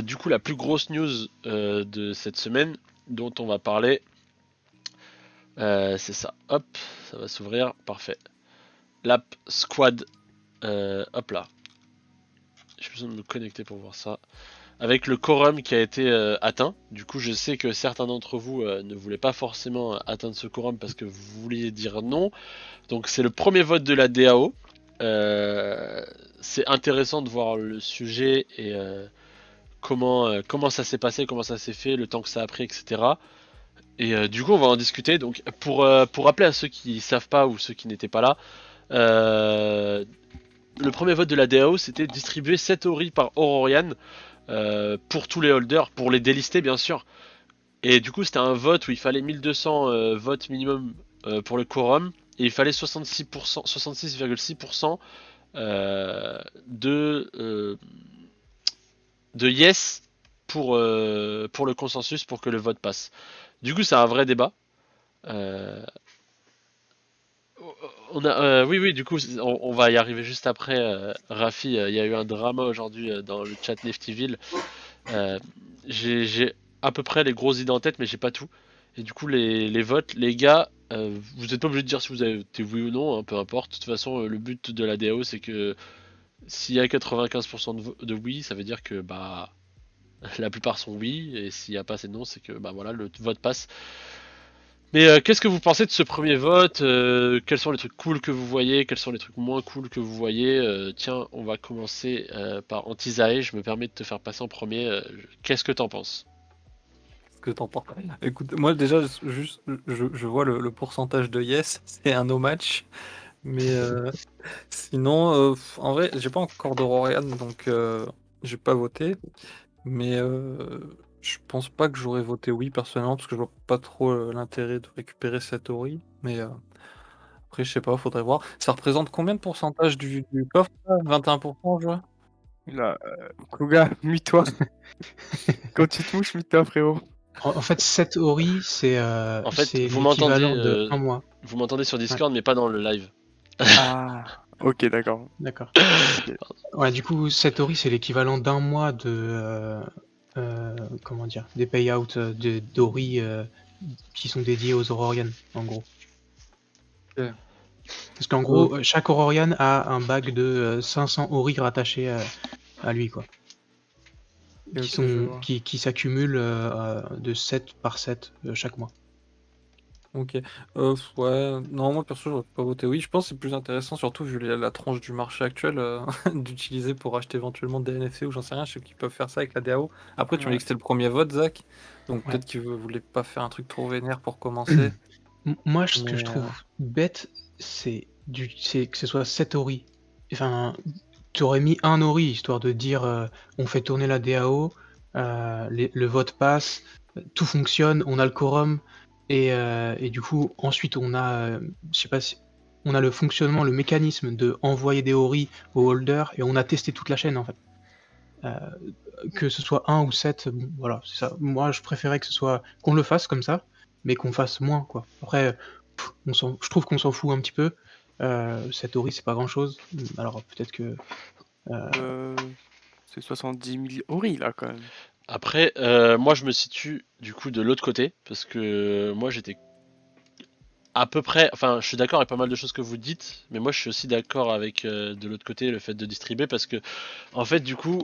du coup, la plus grosse news de cette semaine dont on va parler, c'est ça. Hop, ça va s'ouvrir. Parfait. L'app Squad. Hop là. J'ai besoin de me connecter pour voir ça. Avec le quorum qui a été atteint. Du coup, je sais que certains d'entre vous ne voulaient pas forcément atteindre ce quorum parce que vous vouliez dire non. Donc, c'est le premier vote de la DAO. C'est intéressant de voir le sujet et comment ça s'est passé, comment ça s'est fait, le temps que ça a pris, etc. Et du coup, on va en discuter. Donc, pour rappeler à ceux qui savent pas ou ceux qui n'étaient pas là, euh, le premier vote de la DAO, c'était distribuer 7 ORI par Aurorian pour tous les holders, pour les délister bien sûr. Et du coup, c'était un vote où il fallait 1200 votes minimum pour le quorum et il fallait 66,6% de yes pour le consensus pour que le vote passe. Du coup, c'est un vrai débat. Euh, oui, du coup, on va y arriver juste après. Rafi, il y a eu un drama aujourd'hui dans le chat Niftyville. Euh, j'ai à peu près les grosses idées en tête, mais j'ai pas tout. Et du coup, les votes, les gars, vous n'êtes pas obligé de dire si vous avez été oui ou non, hein, peu importe. De toute façon, le but de la DAO, c'est que s'il y a 95% de oui, ça veut dire que bah la plupart sont oui, et s'il n'y a pas assez de non, c'est que bah voilà, le vote passe. Mais qu'est-ce que vous pensez de ce premier vote? Quels sont les trucs cool que vous voyez? Quels sont les trucs moins cool que vous voyez? Tiens, on va commencer par Antisae. Je me permets de te faire passer en premier. Qu'est-ce que t'en penses? Ce que t'en penses. Écoute, moi déjà, juste, je vois le pourcentage de yes, c'est un no match. Mais sinon, en vrai, j'ai pas encore d'Aurorian, donc j'ai pas voté. Mais je pense pas que j'aurais voté oui personnellement, parce que je vois pas trop l'intérêt de récupérer cette Ori. Mais après, je sais pas, faudrait voir. Ça représente combien de pourcentage du coffre là 21%, je vois. Là, Koga, mute-toi. Quand tu te mouches, mute-toi, frérot. En fait, 7 Ori, En fait, c'est l'équivalent de un mois. vous m'entendez sur Ouais, Discord, mais pas dans le live. Ah, ok, d'accord. d'accord. Ok. Ouais, du coup, 7 Ori, c'est l'équivalent d'un mois de. Comment dire? Des payouts d'Ori qui sont dédiés aux Aurorian, en gros. Ok. Parce qu'en gros, chaque Aurorian a un bag de 500 Ori rattachés à lui, quoi. Ok, je vois. Qui s'accumulent de 7 par 7 chaque mois. Ok. Ouais, non, moi perso, j'aurais pas voté oui. Je pense que c'est plus intéressant, surtout vu la tranche du marché actuel, d'utiliser pour acheter éventuellement des NFT ou j'en sais rien. Je sais qu'ils peuvent faire ça avec la DAO. Après, tu m'as dit Ouais. que c'était le premier vote, Zach. Donc Ouais. peut-être qu'ils voulaient pas faire un truc trop vénère pour commencer. Moi, ce que je Mais trouve bête, c'est que ce soit 7 Ori. Enfin, tu aurais mis un Ori, histoire de dire on fait tourner la DAO, le vote passe, tout fonctionne, on a le quorum, et du coup, ensuite, on a, je sais pas si, on a le fonctionnement, le mécanisme de envoyer des Ori aux holders, et on a testé toute la chaîne, en fait. Euh, que ce soit 1 ou 7, bon, voilà, c'est ça. Moi, je préférais que ce soit qu'on le fasse comme ça, mais qu'on fasse moins, quoi. Après, je trouve qu'on s'en fout un petit peu. Cette Ori, c'est pas grand-chose. Alors peut-être que... C'est 70 000 Ori, là, quand même. Après, moi, je me situe du coup de l'autre côté parce que moi, j'étais à peu près. Enfin, je suis d'accord avec pas mal de choses que vous dites, mais moi, je suis aussi d'accord avec de l'autre côté le fait de distribuer parce que, en fait, du coup,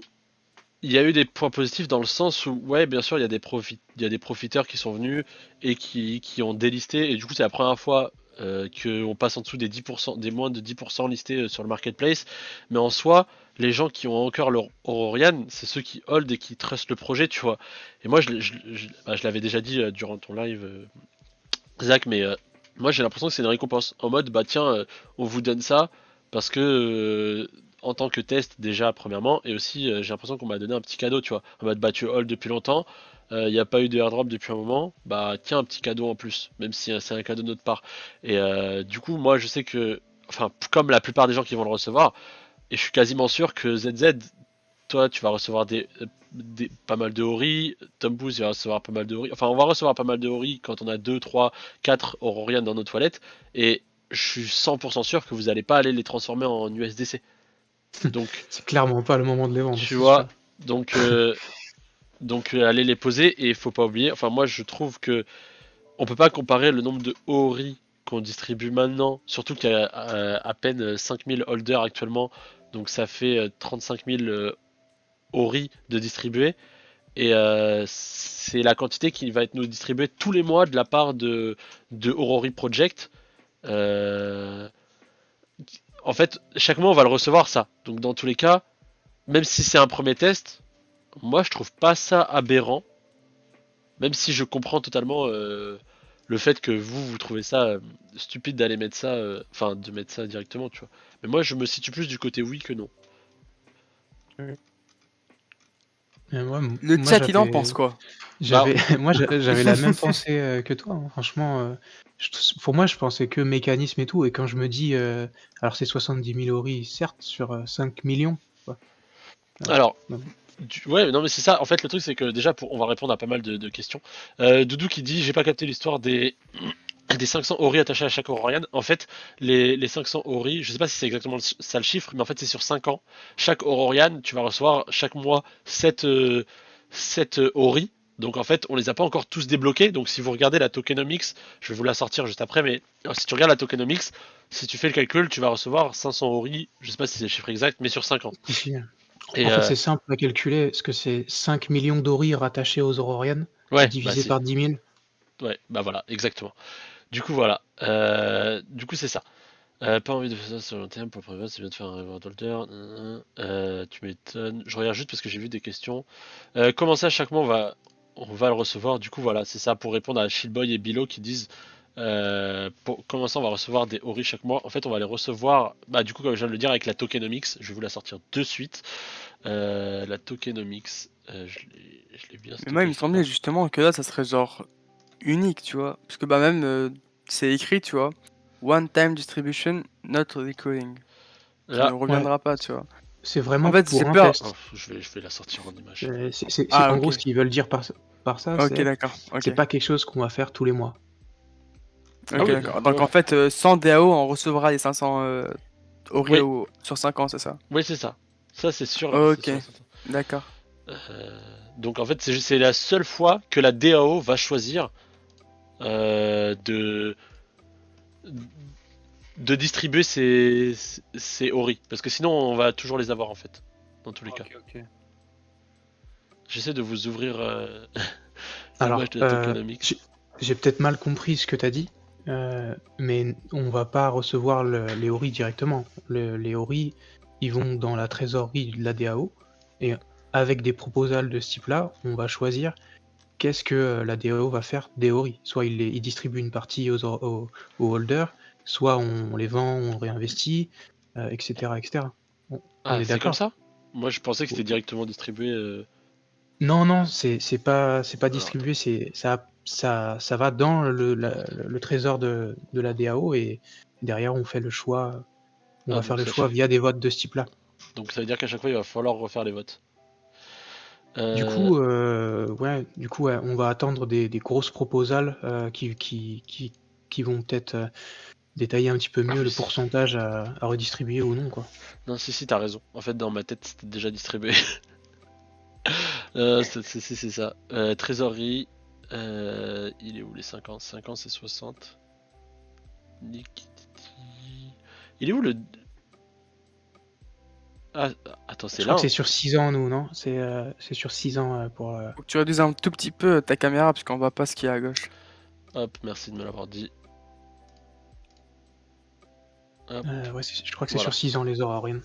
il y a eu des points positifs dans le sens où, ouais, bien sûr, il y a des profiteurs qui sont venus et qui ont délisté. Et du coup, c'est la première fois qu'on passe en dessous des 10%, des moins de 10% listés sur le marketplace. Mais en soi, les gens qui ont encore leur Aurorian, c'est ceux qui hold et qui trustent le projet, tu vois. Et moi, je l'avais déjà dit durant ton live, Zach, mais moi, j'ai l'impression que c'est une récompense. En mode, bah tiens, on vous donne ça parce que en tant que test déjà premièrement et aussi j'ai l'impression qu'on m'a donné un petit cadeau, tu vois, en mode bah tu hold depuis longtemps, il n'y a pas eu de airdrop depuis un moment, bah tiens un petit cadeau en plus, même si c'est un cadeau de notre part. Et du coup moi je sais que, enfin comme la plupart des gens qui vont le recevoir, et je suis quasiment sûr que ZZ, toi tu vas recevoir pas mal de Ori, Tom Booth il va recevoir pas mal de Ori, enfin on va recevoir pas mal de Ori quand on a 2, 3, 4 Aurorian dans nos toilettes, et je suis 100% sûr que vous n'allez pas aller les transformer en USDC. Donc C'est clairement pas le moment de les vendre, tu c'est sûr. vois, donc Donc allez les poser et il faut pas oublier. Enfin moi je trouve que on peut pas comparer le nombre de Ori qu'on distribue maintenant, surtout qu'il y a à peine 5000 holders actuellement, donc ça fait 35 000 Ori de distribuer. Et c'est la quantité qui va être nous distribuée tous les mois de la part de Orori Project. Euh, En fait, chaque mois on va le recevoir ça. Donc dans tous les cas, même si c'est un premier test, moi je trouve pas ça aberrant. Même si je comprends totalement le fait que vous trouvez ça stupide d'aller mettre ça, enfin de mettre ça directement, tu vois. Mais moi je me situe plus du côté oui que non. Le Moi chat, il en pense quoi? Bah, j'avais la même pensée que toi, hein. Franchement, pour moi, je pensais que mécanisme et tout. Et quand je me dis, alors c'est 70 000 Ori, certes, sur 5 millions. Quoi. alors, Donc, ouais, non mais c'est ça. En fait, le truc c'est que déjà, on va répondre à pas mal de questions. Doudou qui dit, j'ai pas capté l'histoire des 500 Ori attachés à chaque Aurorian. En fait, les 500 Ori, je sais pas si c'est exactement ça le chiffre, mais en fait c'est sur 5 ans. Chaque Aurorian, tu vas recevoir chaque mois 7 Ori. Donc en fait, on les a pas encore tous débloqués. Donc si vous regardez la tokenomics, je vais vous la sortir juste après, mais si tu regardes la tokenomics, si tu fais le calcul, tu vas recevoir 500 Ori, je sais pas si c'est le chiffre exact, mais sur 5 ans. ici, Et en fait, c'est simple à calculer, parce que c'est 5 millions d'Ori rattachés aux Aurorian, ouais, bah divisé c'est. par 10 000. Ouais, bah voilà, exactement. Du coup, voilà. Du coup, c'est ça. Pas envie de faire ça sur le long terme pour le premier, c'est bien de faire un reward holder. Tu m'étonnes. Je regarde juste parce que j'ai vu des questions. Comment ça, chaque mois, on va le recevoir. Du coup, voilà, c'est ça pour répondre à Shieldboy et Bilo qui disent comment ça, on va recevoir des Ori chaque mois. En fait, on va les recevoir, bah, du coup, comme je viens de le dire, avec la tokenomics. Je vais vous la sortir de suite. La tokenomics, je l'ai bien Mais moi, il stocké me quelque part. semblait justement que là, ça serait genre unique, tu vois. Parce que bah même, c'est écrit, tu vois. One time distribution, not recurring. Qui ne Là, Ouais, reviendra pas, tu vois. c'est En vraiment fait, j'ai pour un peur. oh, test. je vais la sortir en image. Ah, En ok. gros, ce qu'ils veulent dire par ça, Ok, d'accord. Ok. c'est pas quelque chose qu'on va faire tous les mois. Ah Ok, oui, Euh, d'accord. ouais, Donc en ouais. fait, sans DAO, on recevra les 500 Oui, Oreo sur 5 ans, c'est ça? oui, c'est ça. Ça, c'est sûr, c'est Ok, sûr et certain. d'accord. Donc en fait, c'est la seule fois que la DAO va choisir de distribuer ses Ori. Parce que sinon, on va toujours les avoir en fait. Dans tous les cas. ok. J'essaie de vous ouvrir l'image Alors, de la tokenomics. j'ai peut-être mal compris ce que tu as dit, mais on va pas recevoir les Ori directement. Les Ori, ils vont dans la trésorerie de la DAO, et avec des proposals de ce type-là, on va choisir qu'est-ce que la DAO va faire des Ori. Soit il distribue une partie aux holders, soit on les vend, on réinvestit, etc., etc. On Ah, est c'est comme d'accord? ça? Moi, je pensais que c'était directement distribué. Non, non, c'est pas Alors, attends. distribué, ça va dans le trésor de la DAO, et derrière on fait le choix, on Ah, va faire donc le ça, choix via des votes de ce type-là. donc ça veut dire qu'à chaque fois, il va falloir refaire les votes. Du Euh, coup, ouais, on va attendre des grosses proposals qui vont peut-être détailler un petit peu Ah mieux le oui. pourcentage à redistribuer ou non, quoi. Non, si, t'as raison. En fait, dans ma tête, c'était déjà distribué. C'est ça. Trésorerie. Il est où les 50? 50 c'est 60. Liquidity. Il est où le. Ah, attends, Je c'est crois là, que c'est hein. sur 6 ans, nous, non? C'est sur 6 ans pour. Faut que tu réduises un tout petit peu ta caméra parce qu'on voit pas ce qu'il y a à gauche. Hop, merci de me l'avoir dit. Hop, Ouais, je crois que c'est voilà. sur 6 ans les Aurorian.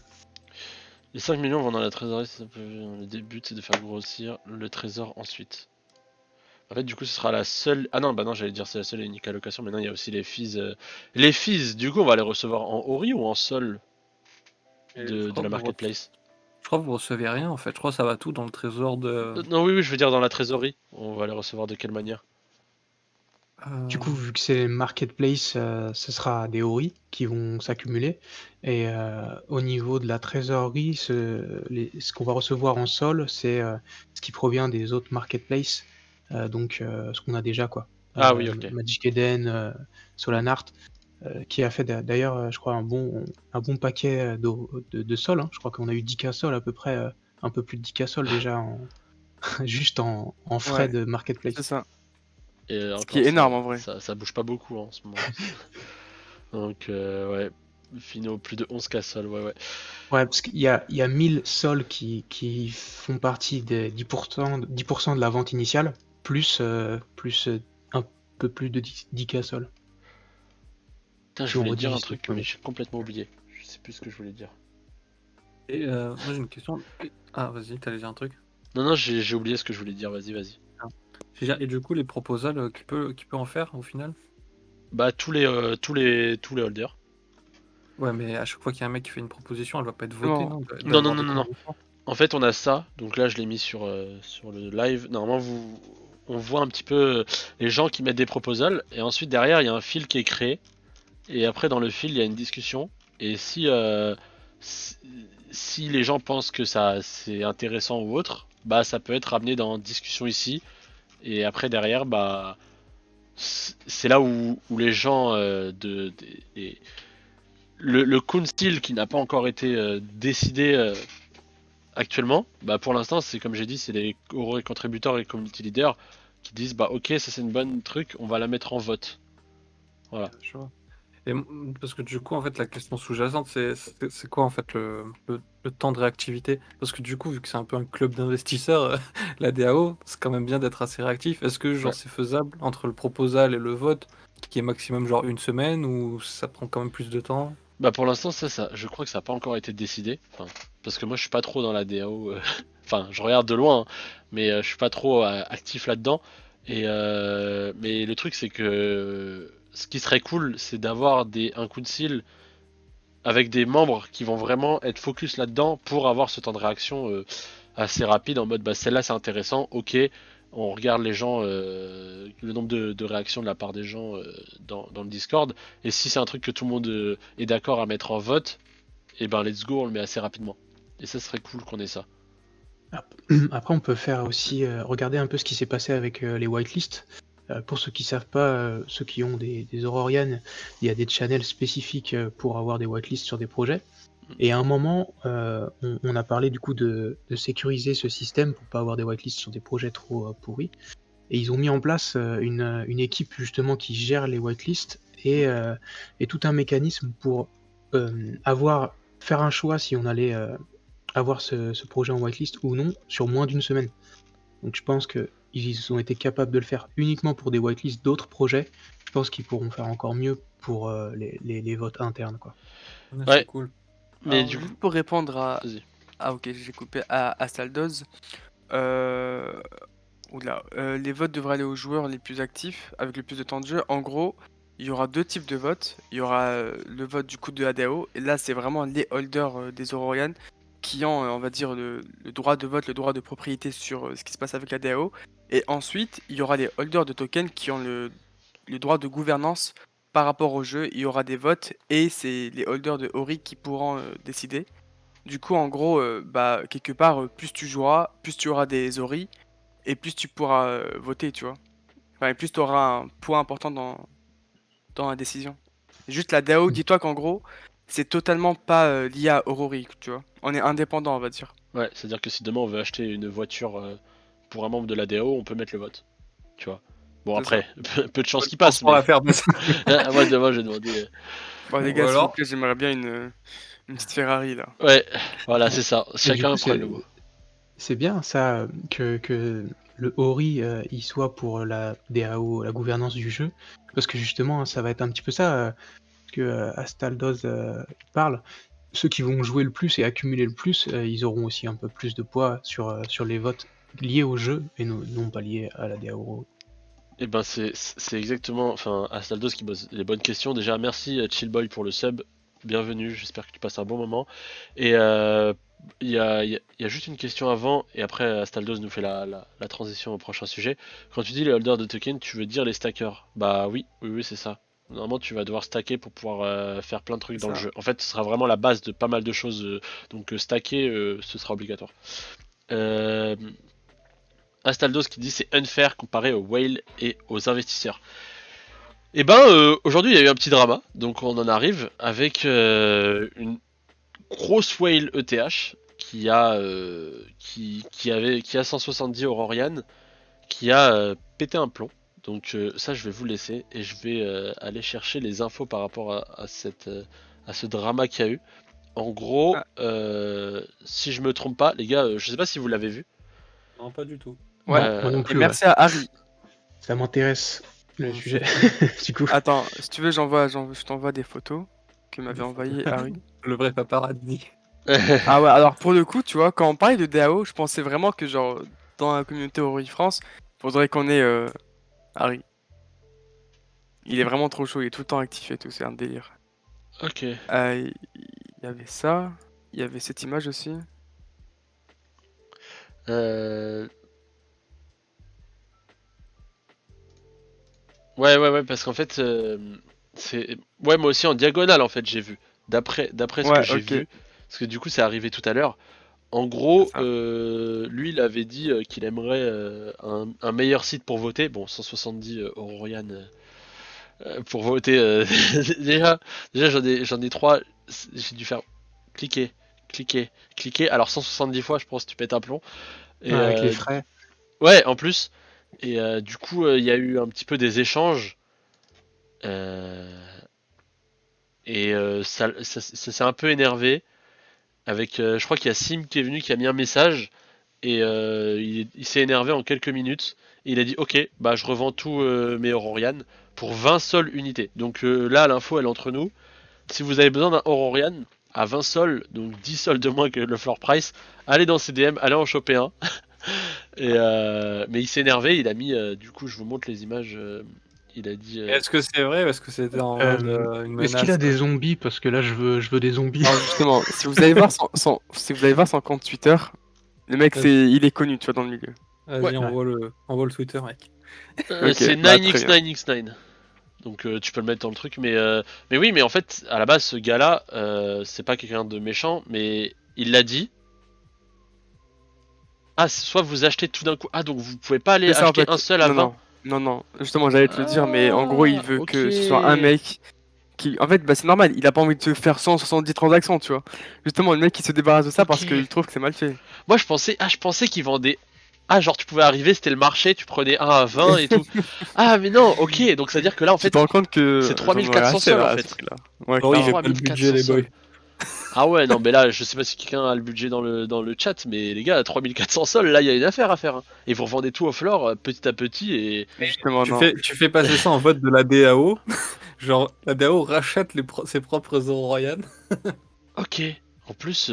Les 5 millions vont dans la trésorerie, le but c'est de faire grossir le trésor ensuite. En fait, du coup, ce sera la seule. Ah non, bah non, j'allais dire c'est la seule et unique allocation, mais non, il y a aussi les fees. Les fees, du coup, on va les recevoir en Ori ou en Sol Et de la marketplace? je crois que vous recevez rien en fait. Je crois que ça va tout dans le trésor de. Non, oui, oui, je veux dire dans la trésorerie. On va les recevoir de quelle manière? Du coup, vu que c'est marketplace, ce sera des Ori qui vont s'accumuler, et au niveau de la trésorerie, ce qu'on va recevoir en sol, c'est, ce qui provient des autres marketplaces, donc ce qu'on a déjà, quoi. Ah oui, ok. Magic Eden, Solanart, qui a fait d'ailleurs, je crois un bon paquet, de sol, hein. Je crois qu'on a eu 10K sol à peu près, un peu plus de 10K sol déjà juste en frais Ouais, de c'est marketplace. ça. Et Ce encore, qui est énorme en vrai. ça bouge pas beaucoup en ce moment. Donc, ouais. Fino, plus de 11 cassoles, ouais, ouais. Ouais, parce qu'il y a 1000 sols qui font partie des 10% de la vente initiale, plus un peu plus de 10K sols. Putain, je Si on voulais te dire un redivise tout. truc, mais j'ai complètement oublié. Je sais plus ce que je voulais dire. Et moi j'ai une question. Ah, vas-y, t'allais dire un truc? Non, non, j'ai oublié ce que je voulais dire, vas-y, vas-y. Ah. Et du coup, les proposals, qui peut en faire au final? Bah, tous les holders. Ouais, mais à chaque fois qu'il y a un mec qui fait une proposition, elle va pas être votée, Non, non? Il doit y Non, non, avoir non, des non, non. conditions. En fait, on a ça, donc là, je l'ai mis sur le live. Normalement, on voit un petit peu les gens qui mettent des proposals, et ensuite, derrière, il y a un fil qui est créé, et après, dans le fil, il y a une discussion, et si, si les gens pensent que ça c'est intéressant ou autre, bah, ça peut être ramené dans discussion ici, et après, derrière, bah, c'est là où les gens le council qui n'a pas encore été décidé actuellement, bah pour l'instant c'est comme j'ai dit, c'est les contributeurs et community leaders qui disent bah ok, ça c'est une bonne truc, on va la mettre en vote. Voilà. Je vois. Et parce que du coup, en fait, la question sous-jacente, c'est quoi en fait le temps de réactivité? Parce que du coup, vu que c'est un peu un club d'investisseurs, la DAO, c'est quand même bien d'être assez réactif. Est-ce que Ouais. genre c'est faisable entre le proposal et le vote, qui est maximum genre une semaine, ou ça prend quand même plus de temps? Bah pour l'instant ça, je crois que ça n'a pas encore été décidé. Enfin, parce que moi je suis pas trop dans la DAO. Enfin, je regarde de loin, hein, mais je suis pas trop actif là-dedans. Mais le truc c'est que ce qui serait cool, c'est d'avoir un council avec des membres qui vont vraiment être focus là-dedans pour avoir ce temps de réaction assez rapide en mode bah celle-là c'est intéressant, ok, on regarde les gens, le nombre de réactions de la part des gens dans le Discord, et si c'est un truc que tout le monde est d'accord à mettre en vote, et ben let's go, on le met assez rapidement. Et ça serait cool qu'on ait ça. Après, on peut faire aussi regarder un peu ce qui s'est passé avec les whitelists. Pour ceux qui savent pas, ceux qui ont des Aurorian, il y a des channels spécifiques pour avoir des whitelists sur des projets. Et à un moment, on a parlé du coup de sécuriser ce système pour pas avoir des whitelists sur des projets trop pourris. Et ils ont mis en place une équipe justement qui gère les whitelists et tout un mécanisme pour faire un choix si on allait avoir ce projet en whitelist ou non sur moins d'une semaine. Donc je pense qu'ils ont été capables de le faire uniquement pour des whitelists d'autres projets. Je pense qu'ils pourront faire encore mieux pour les votes internes, quoi. Ouais, c'est Ouais, cool. mais Alors, du coup, juste pour répondre à. vas-y. Ah, ok, j'ai coupé. À Staldoz. Euh... Oula, les votes devraient aller aux joueurs les plus actifs, avec le plus de temps de jeu. En gros, il y aura deux types de votes. Il y aura le vote du coup de la DAO, et là, c'est vraiment les holders des Aurorian qui ont, on va dire, le droit de vote, le droit de propriété sur ce qui se passe avec la DAO. Et ensuite, il y aura les holders de tokens qui ont le droit de gouvernance par rapport au jeu. Il y aura des votes, et c'est les holders de Ori qui pourront décider. Du coup, en gros, bah, quelque part, plus tu joueras, plus tu auras des Ori et plus tu pourras voter, tu vois. Enfin, et plus tu auras un poids important dans la décision. Juste la DAO, dis-toi qu'en gros, c'est totalement pas lié à Aurori, tu vois. On est indépendant, on va dire. Ouais, c'est-à-dire que si demain on veut acheter une voiture pour un membre de la DAO, on peut mettre le vote. Tu vois. Bon C'est ça. après, peu de chance Je qu'il pense passe, qu'on mais va faire de ça. moi j'ai demandé. Bon, les Ou gars, s'il vous alors, plaît, j'aimerais bien une petite Ferrari, là. Ouais, voilà, c'est ça. Et du Chacun coup, prend le mot. c'est bien ça que le Ori il soit pour la DAO, la gouvernance du jeu, parce que justement, hein, ça va être un petit peu ça que Astaldoz parle. Ceux qui vont jouer le plus et accumuler le plus, ils auront aussi un peu plus de poids sur les votes liés au jeu et non pas liés à la DAO. Et ben c'est exactement, enfin Astaldos qui pose les bonnes questions. Déjà merci Chillboy pour le sub, bienvenue, j'espère que tu passes un bon moment. Et il y a juste une question avant et après Astaldos nous fait la transition au prochain sujet. Quand tu dis les holders de tokens, tu veux dire les stackers? Bah oui c'est ça. Normalement tu vas devoir stacker pour pouvoir faire plein de trucs C'est dans le ça. jeu. En fait ce sera vraiment la base de pas mal de choses, donc stacker ce sera obligatoire. Euh, Astaldos qui dit c'est unfair comparé aux whales et aux investisseurs. Et ben aujourd'hui il y a eu un petit drama, donc on en arrive avec une grosse whale ETH qui a, qui a 170 Aurorian, qui a pété un plomb. Donc ça, je vais vous laisser et je vais aller chercher les infos par rapport à à ce drama qu'il y a eu. En gros, Ah. si je me trompe pas, les gars, je sais pas si vous l'avez vu. Non, pas du tout. Ouais. Non, moi non Et plus. merci à Harry. Ça m'intéresse le Ouais, sujet. Du coup. Attends, si tu veux, je t'envoie des photos que m'avait envoyé Harry. Le vrai paparazzi. Ah ouais, alors pour le coup, tu vois, quand on parlait de DAO, je pensais vraiment que genre dans la communauté Ori France, faudrait qu'on ait Harry. Il est vraiment trop chaud, il est tout le temps actif et tout, c'est un délire. Ok. Il y avait ça, il y avait cette image aussi. Euh, ouais, parce qu'en fait, c'est. Ouais, moi aussi en diagonale, en fait, j'ai vu. D'après ce que Ouais, j'ai ok, vu, parce que du coup, c'est arrivé tout à l'heure. En c'est gros, ça. lui, il avait dit qu'il aimerait un meilleur site pour voter. Bon, 170 Aurorian pour voter. Déjà, j'en ai trois. J'ai dû faire cliquer, cliquer, cliquer. Alors 170 fois, je pense que tu pètes un plomb. Et Avec les frais. ouais, en plus. Et du coup, il y a eu un petit peu des échanges. euh, et ça s'est un peu énervé. Avec, je crois qu'il y a Sim qui est venu, qui a mis un message. Et il s'est énervé en quelques minutes. Et il a dit ok, bah je revends tous mes Aurorian pour 20 sols unités. Donc là, l'info elle est entre nous. Si vous avez besoin d'un Aurorian à 20 sols, donc 10 sols de moins que le floor price, allez dans CDM, allez en choper un. Et mais il s'est énervé, il a mis, du coup je vous montre les images, il a dit... Est-ce que c'est vrai ou est-ce que c'était en mode une Est-ce qu'il menace? a des zombies? Parce que là, je veux des zombies. Alors justement, si vous allez voir si vous allez voir son compte Twitter, le mec il est connu, tu vois, dans le milieu. Vas-y, Ouais. envoie le Twitter, mec. Ok, C'est bah, très bien. 9x9x9. Donc tu peux le mettre dans le truc, mais oui, mais en fait, à la base, ce gars-là, c'est pas quelqu'un de méchant, mais il l'a dit. Ah, soit vous achetez tout d'un coup. Ah, donc vous pouvez pas aller C'est ça en acheter fait. un seul à Non, 20. non. Justement, j'allais te le dire, mais en gros, il Ah, veut ok. que ce soit un mec qui. En fait, bah, c'est normal, il a pas envie de se faire 170 transactions, tu vois. Justement, le mec qui se débarrasse de ça Ok. parce qu'il trouve que c'est mal fait. Moi, je pensais qu'ils vendaient. Ah, genre tu pouvais arriver, c'était le marché, tu prenais un à 20 et tout. Ah, mais non, ok. Donc ça veut dire que là, en Tu te fait, rends compte que c'est j'en aurais 3400 assez sols en là à ce fait. prix-là. Ouais, Oh, il clairement. fait pas le budget, 3400 les boys. sols. Ah ouais, non, mais là, je sais pas si quelqu'un a le budget dans le chat, mais les gars, à 3400 sols, là, il y a une affaire à faire. Hein. Et vous revendez tout au floor petit à petit et. Justement, Tu non. fais, tu fais passer ça en vote de la DAO. Genre, la DAO rachète ses propres Aurorian. Ok. En plus,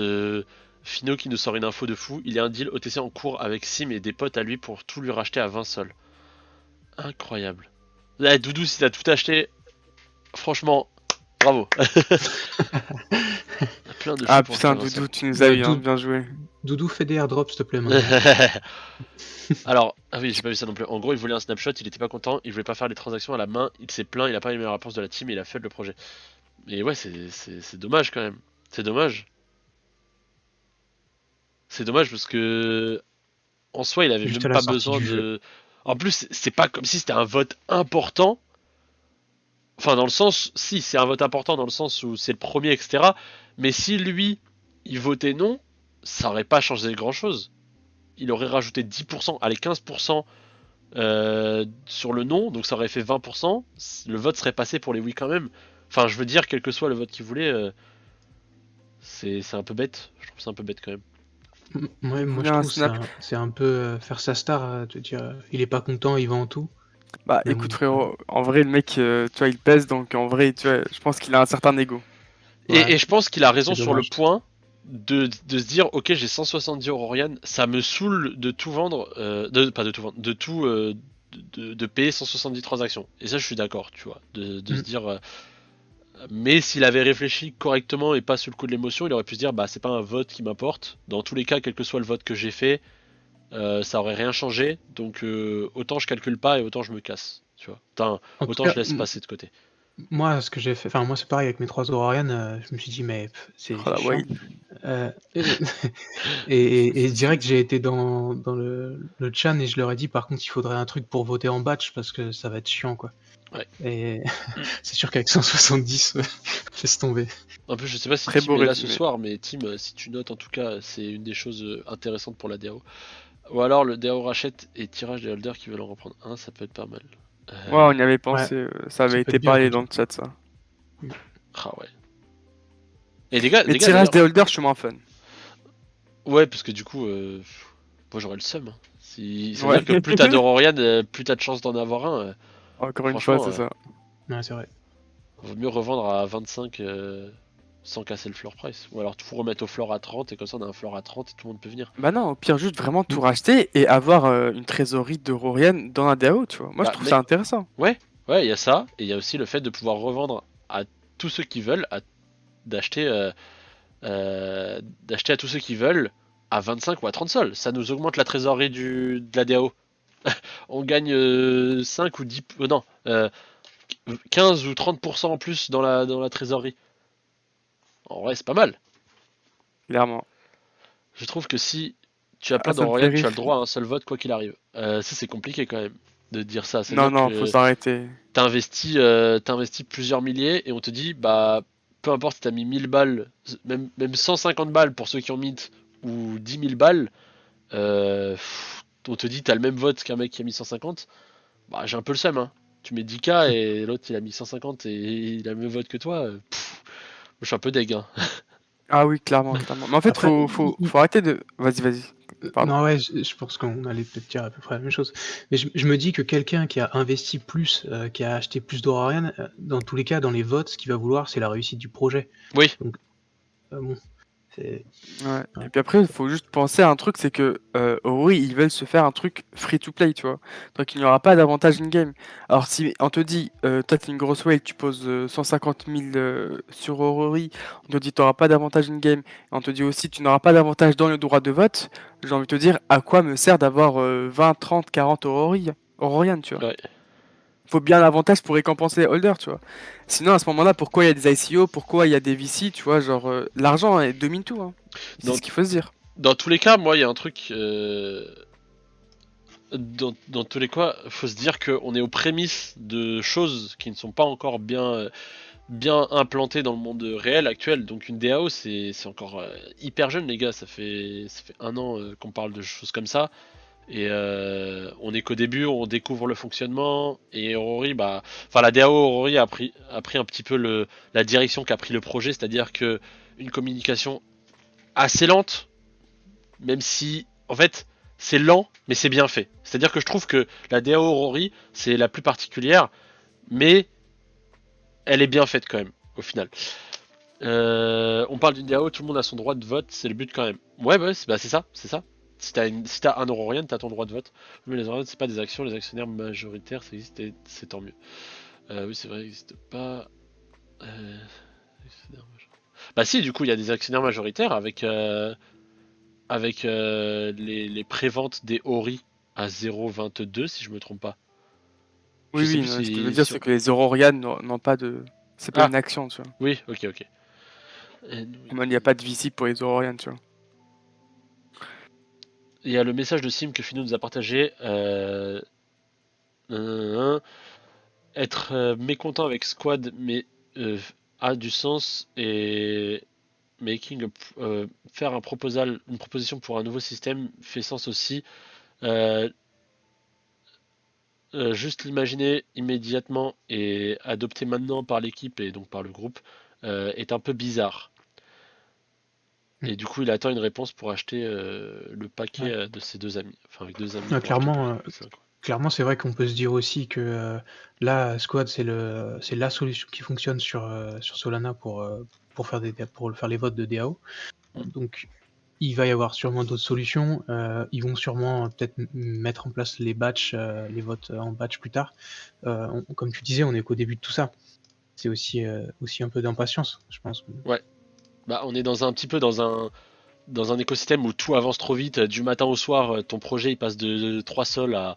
Fino qui nous sort une info de fou, il y a un deal OTC en cours avec Sim et des potes à lui pour tout lui racheter à 20 sols. Incroyable. Là, Doudou, si t'as tout acheté, franchement, bravo. Plein de Ah choux pour putain, acheter 20 Doudou, sols. tu nous as eu, hein. Doudou, Bien joué. Doudou, fais des airdrops, s'il te plaît, maintenant. Alors, ah oui, j'ai pas vu ça non plus. En gros, il voulait un snapshot, il était pas content, il voulait pas faire les transactions à la main, il s'est plaint, il a pas aimé la réponse de la team et il a fait le projet. Et ouais, c'est dommage quand même. C'est dommage. C'est dommage parce que en soi, il avait Juste même à la pas sortie besoin du jeu. de. En plus, c'est pas comme si c'était un vote important. Enfin, dans le sens, si, c'est un vote important dans le sens où c'est le premier, etc. Mais si lui, il votait non, ça aurait pas changé grand chose. Il aurait rajouté 10%, allez 15% sur le non, donc ça aurait fait 20%. Le vote serait passé pour les oui quand même. Enfin, je veux dire, quel que soit le vote qu'il voulait, c'est un peu bête. Je trouve que c'est un peu bête quand même. Ouais, Il moi, voulait je un trouve snap. c'est un peu faire sa star, te dire il est pas content, il vend tout. Bah Mais écoute bon, frérot, en vrai le mec, tu vois, il pèse, donc en vrai, tu vois, je pense qu'il a un certain ego. ouais, Et je pense qu'il a raison c'est sur le dommage. point de se dire ok, j'ai 170 Aurorian, ça me saoule de tout vendre, pas de tout vendre, de tout de payer 170 transactions. Et ça, je suis d'accord, tu vois, de se Mm. dire. Mais s'il avait réfléchi correctement et pas sous le coup de l'émotion, il aurait pu se dire bah c'est pas un vote qui m'importe. Dans tous les cas, quel que soit le vote que j'ai fait, ça aurait rien changé. Donc autant je calcule pas et autant je me casse, tu vois. En tout Autant je cas, laisse passer de côté. moi, ce que j'ai fait, enfin, moi, c'est pareil avec mes 3 Aurorian, je me suis dit, mais c'est Oh la chiant. wild. Euh, et direct, j'ai été dans le chan et je leur ai dit, par contre, il faudrait un truc pour voter en batch parce que ça va être chiant, quoi. Ouais. Et Mm. c'est sûr qu'avec 170, laisse tomber. En plus, je sais pas si Très Tim beau est là ce résumé. soir, mais Tim, si tu notes en tout cas, c'est une des choses intéressantes pour la DAO. Ou alors le DAO rachète et tirage des holders qui veulent en reprendre un, ça peut être pas mal. Ouais, on y avait Ouais, pensé, ça ça avait peut été être bien parlé comme dans ça. le chat, ça. Ah ouais. Et les gars Les tirages d'ailleurs. des holders, je suis moins fun. Ouais, parce que du coup, moi j'aurais le seum. Hein. Ça veut Ouais. dire que plus t'as d'Aurorian, plus t'as de chances d'en avoir un. Encore une fois, Franchement, c'est ça. Ouais, c'est vrai. vaut mieux revendre à 25 sans casser le floor price. Ou alors tout remettre au floor à 30 et comme ça on a un floor à 30 et tout le monde peut venir. Bah non, au pire, juste vraiment tout Mm. racheter et avoir une trésorerie de Rorian dans un DAO, tu vois. Moi, je Bah trouve ça mec, intéressant. ouais, il y a ça. Et il y a aussi le fait de pouvoir revendre à tous ceux qui veulent, d'acheter d'acheter à tous ceux qui veulent à 25 ou à 30 sols. Ça nous augmente la trésorerie de la DAO. On gagne 5 ou 10... non, 15 ou 30% en plus dans la trésorerie. En vrai, c'est pas mal. Clairement. Je trouve que si tu as Ah, plein ça me fait d'Aurorian, tu as le rire. droit à un seul vote quoi qu'il arrive. Ça, c'est compliqué quand même de dire ça. Non, C'est-à-dire non, faut que s'arrêter. t'as investi plusieurs milliers et on te dit, bah, peu importe si t'as mis 1000 balles, même 150 balles pour ceux qui ont mint ou 10 000 balles, on te dit, t'as le même vote qu'un mec qui a mis 150. Bah, j'ai un peu le seum, hein. Tu mets 10K et l'autre il a mis 150 et il a le même vote que toi. Je suis un peu deg, hein. Ah oui, clairement, Mm. clairement. Mais en fait, Après, faut arrêter de. Vas-y, vas-y. Pardon. non, ouais, je pense qu'on allait peut-être dire à peu près la même chose. Mais je me dis que quelqu'un qui a investi plus, qui a acheté plus d'Aurorian, dans tous les cas, dans les votes, ce qu'il va vouloir, c'est la réussite du projet. Oui, Donc, bon, c'est. Ouais. Ouais. Et puis après, il faut juste penser à un truc, c'est que Ori, ils veulent se faire un truc free to play, tu vois. Donc il n'y aura pas d'avantage in-game. Alors si on te dit, toi t'es une grosse whale, tu poses 150 000 sur Ori, on te dit tu n'auras pas d'avantage in-game, et on te dit aussi tu n'auras pas d'avantage dans le droit de vote, j'ai envie de te dire à quoi me sert d'avoir 20, 30, 40 Aurorian, tu vois. ouais. Faut bien l'avantage pour récompenser les holders, tu vois. Sinon, à ce moment-là, pourquoi il y a des ICO, pourquoi il y a des VC, tu vois, genre, l'argent domine tout, hein. C'est Dans, ce qu'il faut se dire. dans tous les cas, moi, il y a un truc. Dans tous les cas, faut se dire qu'on est aux prémices de choses qui ne sont pas encore bien implantées dans le monde réel actuel. Donc une DAO, c'est encore hyper jeune, les gars. Ça fait 1 an qu'on parle de choses comme ça. Et on est qu'au début, on découvre le fonctionnement. Et Aurori, bah, enfin la DAO Aurori a pris un petit peu la direction qu'a pris le projet, c'est-à-dire que une communication assez lente, même si, en fait, c'est lent, mais c'est bien fait. C'est-à-dire que je trouve que la DAO Aurori, c'est la plus particulière, mais elle est bien faite quand même, au final. On parle d'une DAO, tout le monde a son droit de vote, c'est le but quand même. Ouais, bah, c'est ça, c'est ça. Si t'as un Aurorian, t'as ton droit de vote. Mais les Aurorians, c'est pas des actions, les actionnaires majoritaires, ça existe et c'est tant mieux. Oui, c'est vrai, il n'existe pas. Bah si, du coup, il y a des actionnaires majoritaires avec les préventes des Ori à 0,22 si je me trompe pas. Je Oui, sais oui, plus non, ce que je veux dire, si c'est que les Aurorian n'ont pas de. C'est pas Ah une action, tu vois. oui, ok. Il n'y a pas de VC pour les Aurorian, tu vois. Il y a le message de Sim que Fino nous a partagé. Être mécontent avec Squad mais a du sens et faire une proposition pour un nouveau système fait sens aussi. Euh, juste l'imaginer immédiatement et adopter maintenant par l'équipe et donc par le groupe est un peu bizarre. Et du coup, il attend une réponse pour acheter le paquet Ouais. de ses deux amis. Enfin, avec deux amis Ouais, pour acheter le clairement, paquet. C'est incroyable. clairement, c'est vrai qu'on peut se dire aussi que là, Squad, c'est la solution qui fonctionne sur Solana pour faire les votes de DAO. Donc, il va y avoir sûrement d'autres solutions. Ils vont sûrement peut-être mettre en place les batchs, les votes en batch plus tard. Comme tu disais, on est qu'au début de tout ça. C'est aussi un peu d'impatience, je pense. Ouais. Bah, on est un petit peu dans un écosystème où tout avance trop vite. Du matin au soir, ton projet il passe de 3 sols à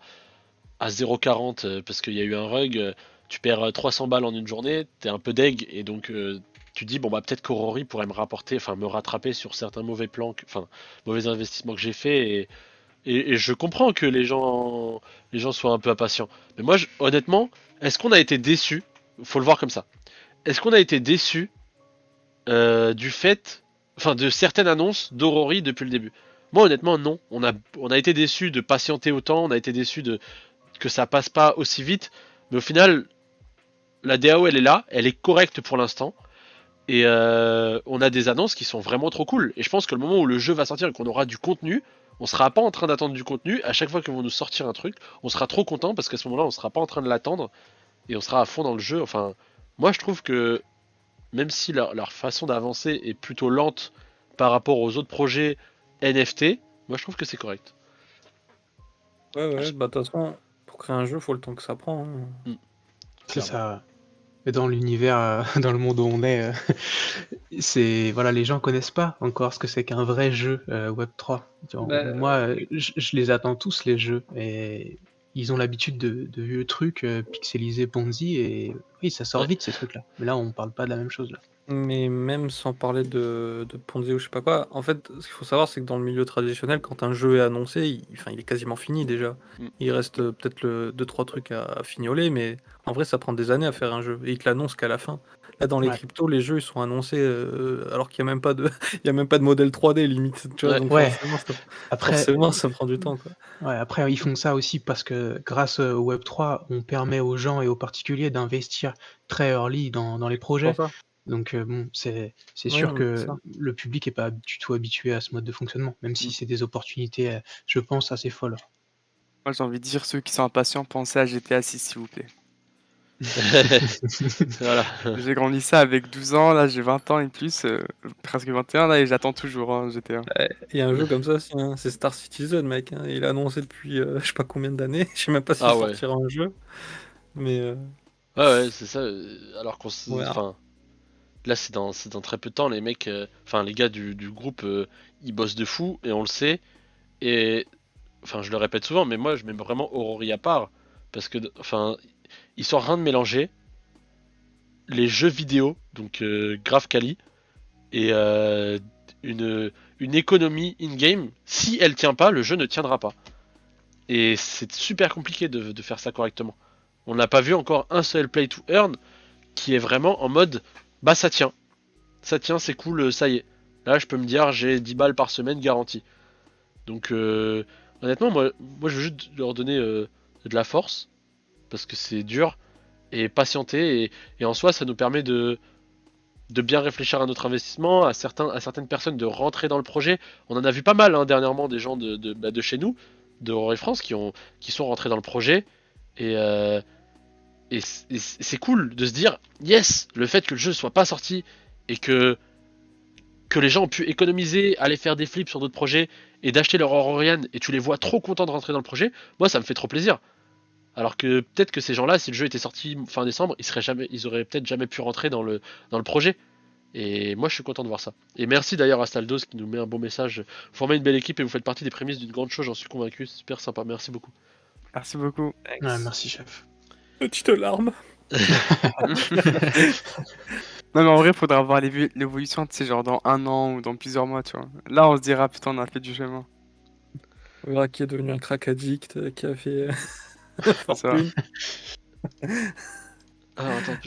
0,40 parce qu'il y a eu un rug. tu perds 300 balles en une journée, t'es un peu deg, et donc tu dis, bon bah peut-être qu'Aurori pourrait me rattraper sur certains mauvais plans, mauvais investissements que j'ai fait, et je comprends que les gens soient un peu impatients. Mais moi, honnêtement, est-ce qu'on a été déçus? Faut le voir comme ça. Est-ce qu'on a été déçus du fait, enfin de certaines annonces d'Aurori depuis le début? Moi, honnêtement, non. On a été déçus de patienter autant, on a été déçus de que ça passe pas aussi vite. Mais au final, la DAO, elle est là, elle est correcte pour l'instant. Et on a des annonces qui sont vraiment trop cool. Et je pense que le moment où le jeu va sortir et qu'on aura du contenu, on sera pas en train d'attendre du contenu. À chaque fois qu'ils vont nous sortir un truc, on sera trop content parce qu'à ce moment-là, on sera pas en train de l'attendre et on sera à fond dans le jeu. Enfin, moi, je trouve que même si leur façon d'avancer est plutôt lente par rapport aux autres projets NFT, moi, je trouve que c'est correct. Ouais, bah de toute façon, pour créer un jeu, faut le temps que ça prend, hein. C'est Clairement. ça. Et dans l'univers, dans le monde où on est, c'est voilà, les gens connaissent pas encore ce que c'est qu'un vrai jeu Web3. Bah, Moi, oui. je les attends tous les jeux et ils ont l'habitude de vieux trucs pixelisés Ponzi et oui, ça sort Ouais. vite ces trucs-là. Mais là, on parle pas de la même chose là. Mais même sans parler de Ponzi ou je sais pas quoi, en fait, ce qu'il faut savoir, c'est que dans le milieu traditionnel, quand un jeu est annoncé, il est quasiment fini déjà. Mm. Il reste peut-être 2-3 trucs à fignoler, mais en vrai, ça prend des années à faire un jeu. Et ils te l'annoncent qu'à la fin. Là, dans les Ouais. cryptos, les jeux, ils sont annoncés alors qu'il n'y a même pas de, il y a même pas de modèle 3D limite. Tu vois, Ouais. donc Ouais. Après, forcément, ça prend du temps, quoi. ouais, après ils font ça aussi parce que grâce au Web3, on permet aux gens et aux particuliers d'investir très early dans les C'est pour projets. ça. Donc bon, c'est Oui, sûr non, mais c'est que ça. le public est pas du tout habitué à ce mode de fonctionnement, même si Mm. c'est des opportunités, je pense assez folles. Moi, j'ai envie de dire, ceux qui sont impatients, pensez à GTA 6, s'il vous plaît. Voilà. J'ai grandi ça avec 12 ans, là j'ai 20 ans et plus, presque 21 là, et j'attends toujours hein, GTA. Il y a un jeu comme ça aussi, hein, c'est Star Citizen, mec, hein. Il est annoncé depuis je sais pas combien d'années. Je sais même pas s'il Ah ouais. sortira un jeu. Mais Ouais, ouais, c'est ça. Alors qu'on on se. verra. Enfin, là, c'est dans très peu de temps. Les mecs, enfin, les gars du groupe, ils bossent de fou et on le sait. Et enfin, je le répète souvent, mais moi, je mets vraiment Aurori à part parce que, enfin, ils sont en train de mélanger les jeux vidéo, donc grave quali, et une, une économie in-game. Si elle tient pas, le jeu ne tiendra pas. Et c'est super compliqué de faire ça correctement. On n'a pas vu encore un seul play to earn qui est vraiment en mode bah ça tient, c'est cool, ça y est. Là, je peux me dire j'ai 10 balles par semaine garantie. Donc honnêtement, moi je veux juste leur donner de la force parce que c'est dur et patienter et en soi ça nous permet de bien réfléchir à notre investissement, à certaines personnes de rentrer dans le projet. On en a vu pas mal hein, dernièrement des gens de chez nous, de Rory France, qui sont rentrés dans le projet. Et, c'est cool de se dire, yes, le fait que le jeu soit pas sorti et que les gens ont pu économiser, aller faire des flips sur d'autres projets et d'acheter leur Aurorian et tu les vois trop contents de rentrer dans le projet, moi ça me fait trop plaisir. Alors que peut-être que ces gens-là, si le jeu était sorti fin décembre, ils auraient peut-être jamais pu rentrer dans le projet. Et moi, je suis content de voir ça. Et merci d'ailleurs à Staldos qui nous met un bon message. Vous formez une belle équipe et vous faites partie des prémices d'une grande chose, j'en suis convaincu. C'est super sympa, merci beaucoup. Merci beaucoup. Ouais, merci chef. Petite larme. Non mais en vrai, faudra voir l'évolution, tu sais, genre dans un an ou dans plusieurs mois, tu vois. Là, on se dira, putain, on a fait du chemin. On verra qui est devenu un crack addict, qui a fait C'est ça. fortune. Ah, attends,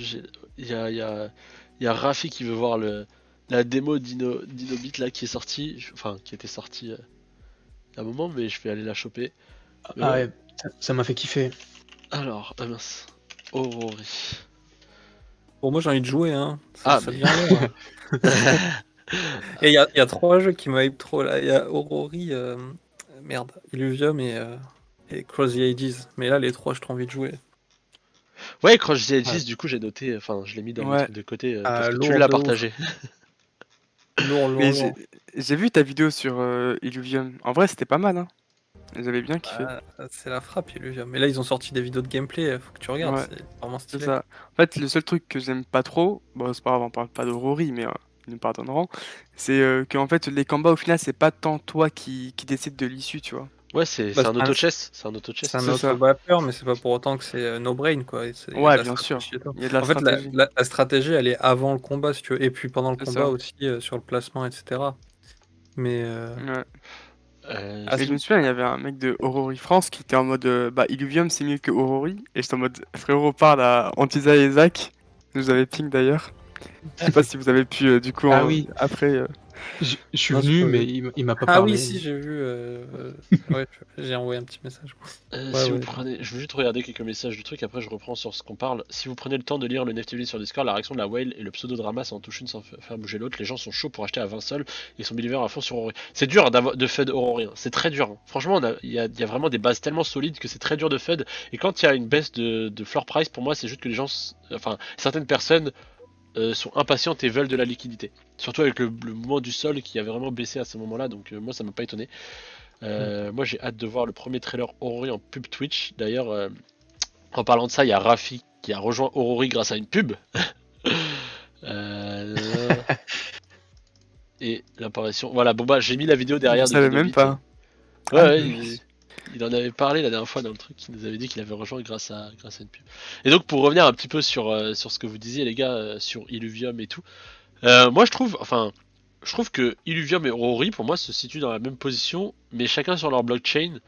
il y a Rafi qui veut voir la démo d'Inobit là qui est sortie. Enfin, qui était sortie il y a un moment, mais je vais aller la choper. Mais Ah ouais. ouais, ça m'a fait kiffer. Alors, ah mince. Aurori. Bon, moi j'ai envie de jouer, hein. Ah, Ça mais. devient long, hein. Et il y a 3 jeux qui m'hype trop là. Il y a Aurori, merde, Illuvium et Cross the Ages. Mais là, les 3, j'ai trop envie de jouer. Ouais, Crush the Ouais. Edges, du coup, j'ai noté. Enfin, je l'ai mis dans mes Ouais, trucs de côté parce Ah, que tu lourd l'as de ouf. partagé. Lourd, mais lourd. j'ai vu ta vidéo sur Illuvium. En vrai, c'était pas mal, hein. J'avais bien kiffé. Ah, c'est la frappe, Illuvium. Mais là, ils ont sorti des vidéos de gameplay, faut que tu regardes, Ouais, c'est vraiment c'est stylé. ça. En fait, le seul truc que j'aime pas trop, bon, c'est pas grave, on parle pas d'Aurori, mais ils nous pardonneront, c'est qu'en fait, les combats, au final, c'est pas tant toi qui décides de l'issue, tu vois. Ouais, c'est Bah, un c'est un- auto-chess. C'est un auto-chess. C'est un C'est ça. auto-batteur, mais c'est pas pour autant que c'est no-brain, quoi. Il y a de Ouais, la bien sûr. stratégie et tout. Il y a de la En fait, stratégie. la stratégie, elle est avant le combat, si tu veux, et puis pendant le C'est combat ça. aussi, sur le placement, etc. Mais Ouais. Ah, Et je me souviens, il y avait un mec de Aurori France qui était en mode bah, Illuvium c'est mieux que Aurori. Et j'étais en mode frérot, parle à Antiza et Zach. Vous avez ping d'ailleurs. Je sais pas si vous avez pu, du coup, Ah oui, après. je suis non, j'ai venu, pas mais vu. il m'a pas Ah oui, parlé. si, j'ai vu. Ouais, j'ai envoyé un petit message. Ouais, Si vous ouais. prenez, je veux juste regarder quelques messages du truc, après je reprends sur ce qu'on parle. Si vous prenez le temps de lire le NFTV sur Discord, la réaction de la whale et le pseudo-drama s'en touche une sans faire bouger l'autre, les gens sont chauds pour acheter à 20 sols et sont believers à fond sur Aurori. C'est dur de FUD Aurori, hein. C'est très dur, hein. Franchement, il y a vraiment des bases tellement solides que c'est très dur de FUD. Et quand il y a une baisse de floor price, pour moi, c'est juste que les gens, enfin, certaines personnes sont impatientes et veulent de la liquidité. Surtout avec le mouvement du sol qui avait vraiment baissé à ce moment-là, donc moi ça m'a pas étonné. Moi j'ai hâte de voir le premier trailer Aurori en pub Twitch. D'ailleurs, en parlant de ça, il y a Rafi qui a rejoint Aurori grâce à une pub. Euh, Et l'apparition. Voilà, bon bah j'ai mis la vidéo Je derrière de savais même Vidobit. pas. Ouais, Ah, ouais, mais- il en avait parlé la dernière fois dans le truc, il nous avait dit qu'il avait rejoint grâce à une pub. Et donc pour revenir un petit peu sur ce que vous disiez les gars, sur Illuvium et tout, moi je trouve que Illuvium et Aurori pour moi se situent dans la même position, mais chacun sur leur blockchain,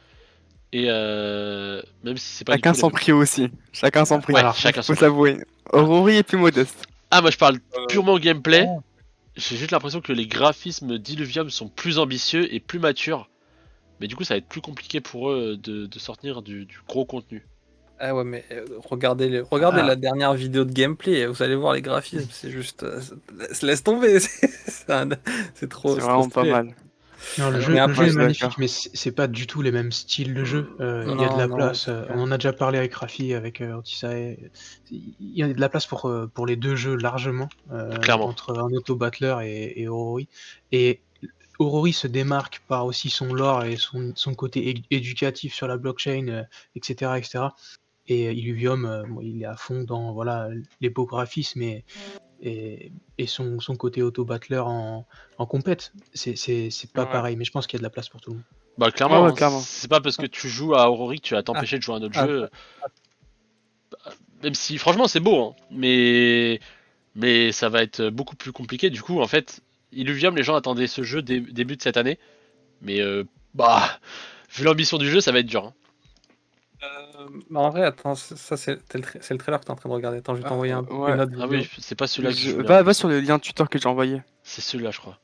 et même si c'est pas du Chacun tout les son mêmes. prix aussi. Chacun son prix. Ouais, Alors, chacun Faut son prix. s'avouer. Aurori est plus modeste. Ah, moi je parle Euh, purement gameplay, non. j'ai juste l'impression que les graphismes d'Illuvium sont plus ambitieux et plus matures. Mais du coup, ça va être plus compliqué pour eux de sortir du gros contenu. Ah ouais, mais regardez Ah. la dernière vidéo de gameplay, vous allez voir les graphismes, c'est juste. Laisse tomber, c'est trop, C'est c'est trop vraiment pas stylé. mal. non, le Mais jeu, le après, jeu je est suis magnifique, d'accord. mais c'est pas du tout les mêmes styles de jeu. Il y a de Non, la non, place. c'est clair. On en a déjà parlé avec Rafi, avec Otisae. Il y a de la place pour les deux jeux largement, Clairement. entre un auto-battler et Aurori. Et Aurori se démarque par aussi son lore et son côté éducatif sur la blockchain, etc., etc. Et Illuvium, bon, il est à fond dans voilà, les beaux graphismes et son côté auto-battler en compète. C'est pas Ouais. pareil, mais je pense qu'il y a de la place pour tout le monde. Bah Ouais, clairement, ouais, hein, clairement. c'est pas parce que tu joues à Aurori que tu vas Ah, t'empêcher de jouer à un autre ah, jeu. Même si franchement c'est beau, hein, mais ça va être beaucoup plus compliqué. Du coup, en fait, Illuvium, les gens attendaient ce jeu début de cette année. Mais bah, vu l'ambition du jeu, ça va être dur, hein. mais en vrai, attends, ça c'est le trailer que t'es en train de regarder. Attends, je vais t'envoyer Ouais. une autre Ah vidéo. oui, c'est pas celui-là que je voulais en Va plus. sur le lien Twitter que j'ai envoyé. C'est celui-là, je crois.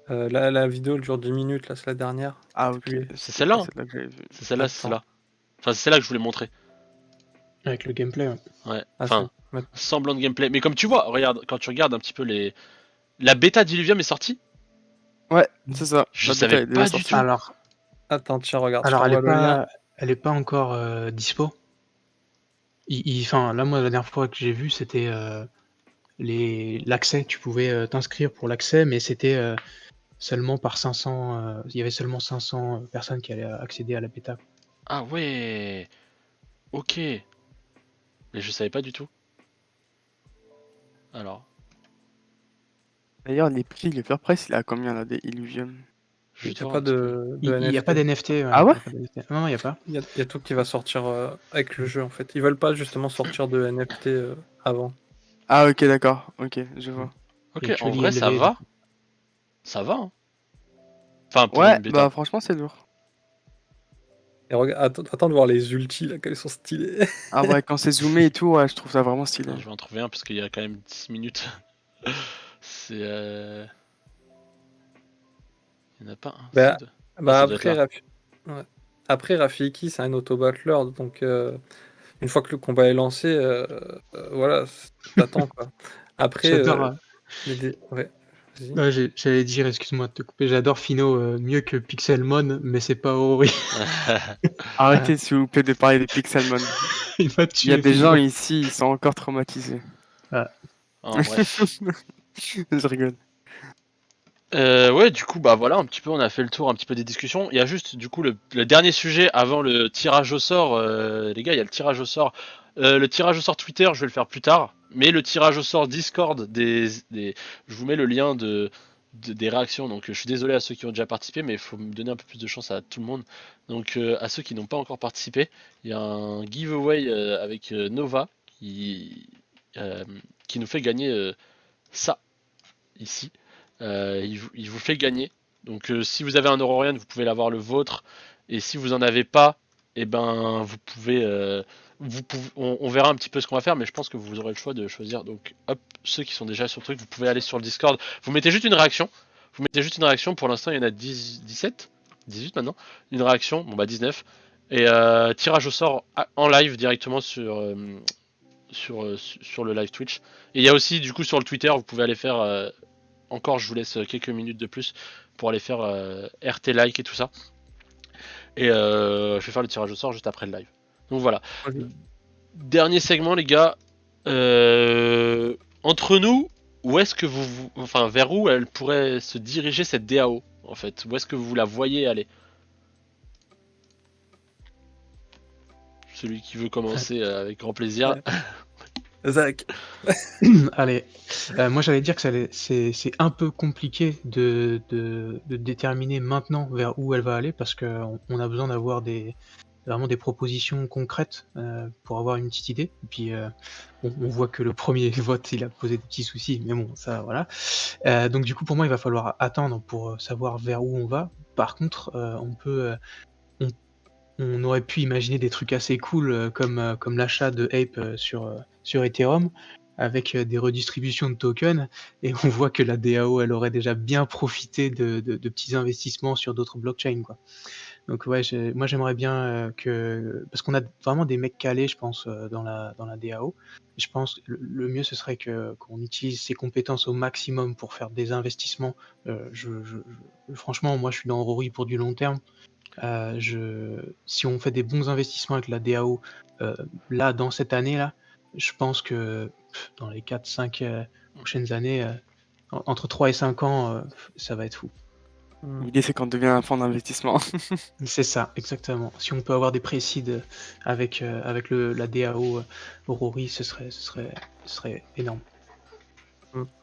La vidéo, elle dure 10 minutes, là, c'est la dernière. Ah, C'est ok. plus- C'est C'était celle-là, pas hein. celle-là que j'avais vue. C'est celle-là, c'est Attends. celle-là. Enfin, c'est celle-là que je voulais montrer. Avec le gameplay, ouais. Ouais. Ah, Enfin, c'est- semblant de gameplay. Mais comme tu vois, regarde, quand tu regardes un petit peu les. La bêta d'Illuvium est sortie. Ouais, c'est ça. Je La bêta savais est déjà pas du sortie. tout. Attends, tiens, regarde, je Alors t'envoie le lien. elle est pas encore dispo. Enfin, là, moi, la dernière fois que j'ai vu, c'était l'accès. Tu pouvais t'inscrire pour l'accès, mais c'était seulement par 500. Il y avait seulement 500 personnes qui allaient accéder à la bêta. Ah ouais. Ok. Mais je savais pas du tout. Alors, D'ailleurs, les prix, le fair price, il est à combien là des Illuvium? Il juste n'y a voir pas un petit peu. de Il n'y a pas NFT. d'NFT. Ouais, Ah ouais? il y a pas d'NFT. Non, il n'y a pas. Il y a tout qui va sortir avec le jeu en fait. Ils veulent pas justement sortir de NFT avant. Ah, ok, d'accord. Ok, je vois. Ok, Il est en actually vrai, ça élevé. va. Ça va, hein. Enfin, pour Ouais, une bêta. bah franchement, c'est lourd. Et regarde, attends de voir les ultis là, qu'elles sont stylées. Ah ouais, quand c'est zoomé et tout, ouais, je trouve ça vraiment stylé. Attends, je vais en trouver un parce qu'il y a quand même 10 minutes. C'est. Il n'y en a pas un. Bah, seul. Bah ça doit être après, là. Ouais. Après Rafiki, c'est un auto-battler, donc une fois que le combat est lancé, voilà, t'attends quoi. Après, J'adore. ouais, vas-y. Ouais, j'allais dire, excuse-moi de te couper, j'adore Fino mieux que Pixelmon, mais c'est pas Ori. Arrêtez s'il vous plaît de parler des Pixelmon. Il m'a Il y a tué, des gens Fino. ici, ils sont encore traumatisés. En bref. Je rigole. Ouais, du coup, bah voilà, un petit peu, on a fait le tour un petit peu des discussions. Il y a juste, du coup, le dernier sujet avant le tirage au sort. Les gars, il y a le tirage au sort. Le tirage au sort Twitter, je vais le faire plus tard. Mais le tirage au sort Discord je vous mets le lien des réactions. Donc je suis désolé à ceux qui ont déjà participé, mais il faut me donner un peu plus de chance à tout le monde. Donc à ceux qui n'ont pas encore participé, il y a un giveaway avec Nova euh, qui nous fait gagner ça ici. Il vous fait gagner. Donc si vous avez un Aurorian, vous pouvez l'avoir le vôtre. Et si vous en avez pas, et ben on verra un petit peu ce qu'on va faire, mais je pense que vous aurez le choix de choisir. Donc hop, ceux qui sont déjà sur le truc, vous pouvez aller sur le Discord. Vous mettez juste une réaction. Vous mettez juste une réaction. Pour l'instant, il y en a 17, 18 maintenant. Une réaction, bon bah 19. Et tirage au sort en live directement sur le live Twitch. Et il y a aussi du coup sur le Twitter, vous pouvez aller faire encore, je vous laisse quelques minutes de plus pour aller faire RT like et tout ça. Et je vais faire le tirage au sort juste après le live. Donc voilà. Ok. Dernier segment, les gars. Entre nous, où est-ce que enfin, vers où elle pourrait se diriger cette DAO en fait? Où est-ce que vous la voyez aller? Celui qui veut commencer avec grand plaisir. Zach. Allez, moi j'allais dire que c'est un peu compliqué de déterminer maintenant vers où elle va aller parce qu'on a besoin d'avoir vraiment des propositions concrètes pour avoir une petite idée. Et puis on voit que le premier vote il a posé des petits soucis, mais bon, ça voilà. Donc du coup pour moi il va falloir attendre pour savoir vers où on va. Par contre, on, on aurait pu imaginer des trucs assez cool comme l'achat de Ape sur Ethereum avec des redistributions de tokens et on voit que la DAO elle aurait déjà bien profité de petits investissements sur d'autres blockchains quoi. Donc ouais, moi j'aimerais bien parce qu'on a vraiment des mecs calés je pense dans la DAO. Je pense que le mieux ce serait qu'on utilise ses compétences au maximum pour faire des investissements. Franchement moi je suis dans Rory pour du long terme. Si on fait des bons investissements avec la DAO, là, dans cette année-là, je pense que dans les 4-5 prochaines années, entre 3 et 5 ans, ça va être fou. L'idée, c'est qu'on devient un fonds d'investissement. C'est ça, exactement. Si on peut avoir des précides avec la DAO Rory, ce serait énorme.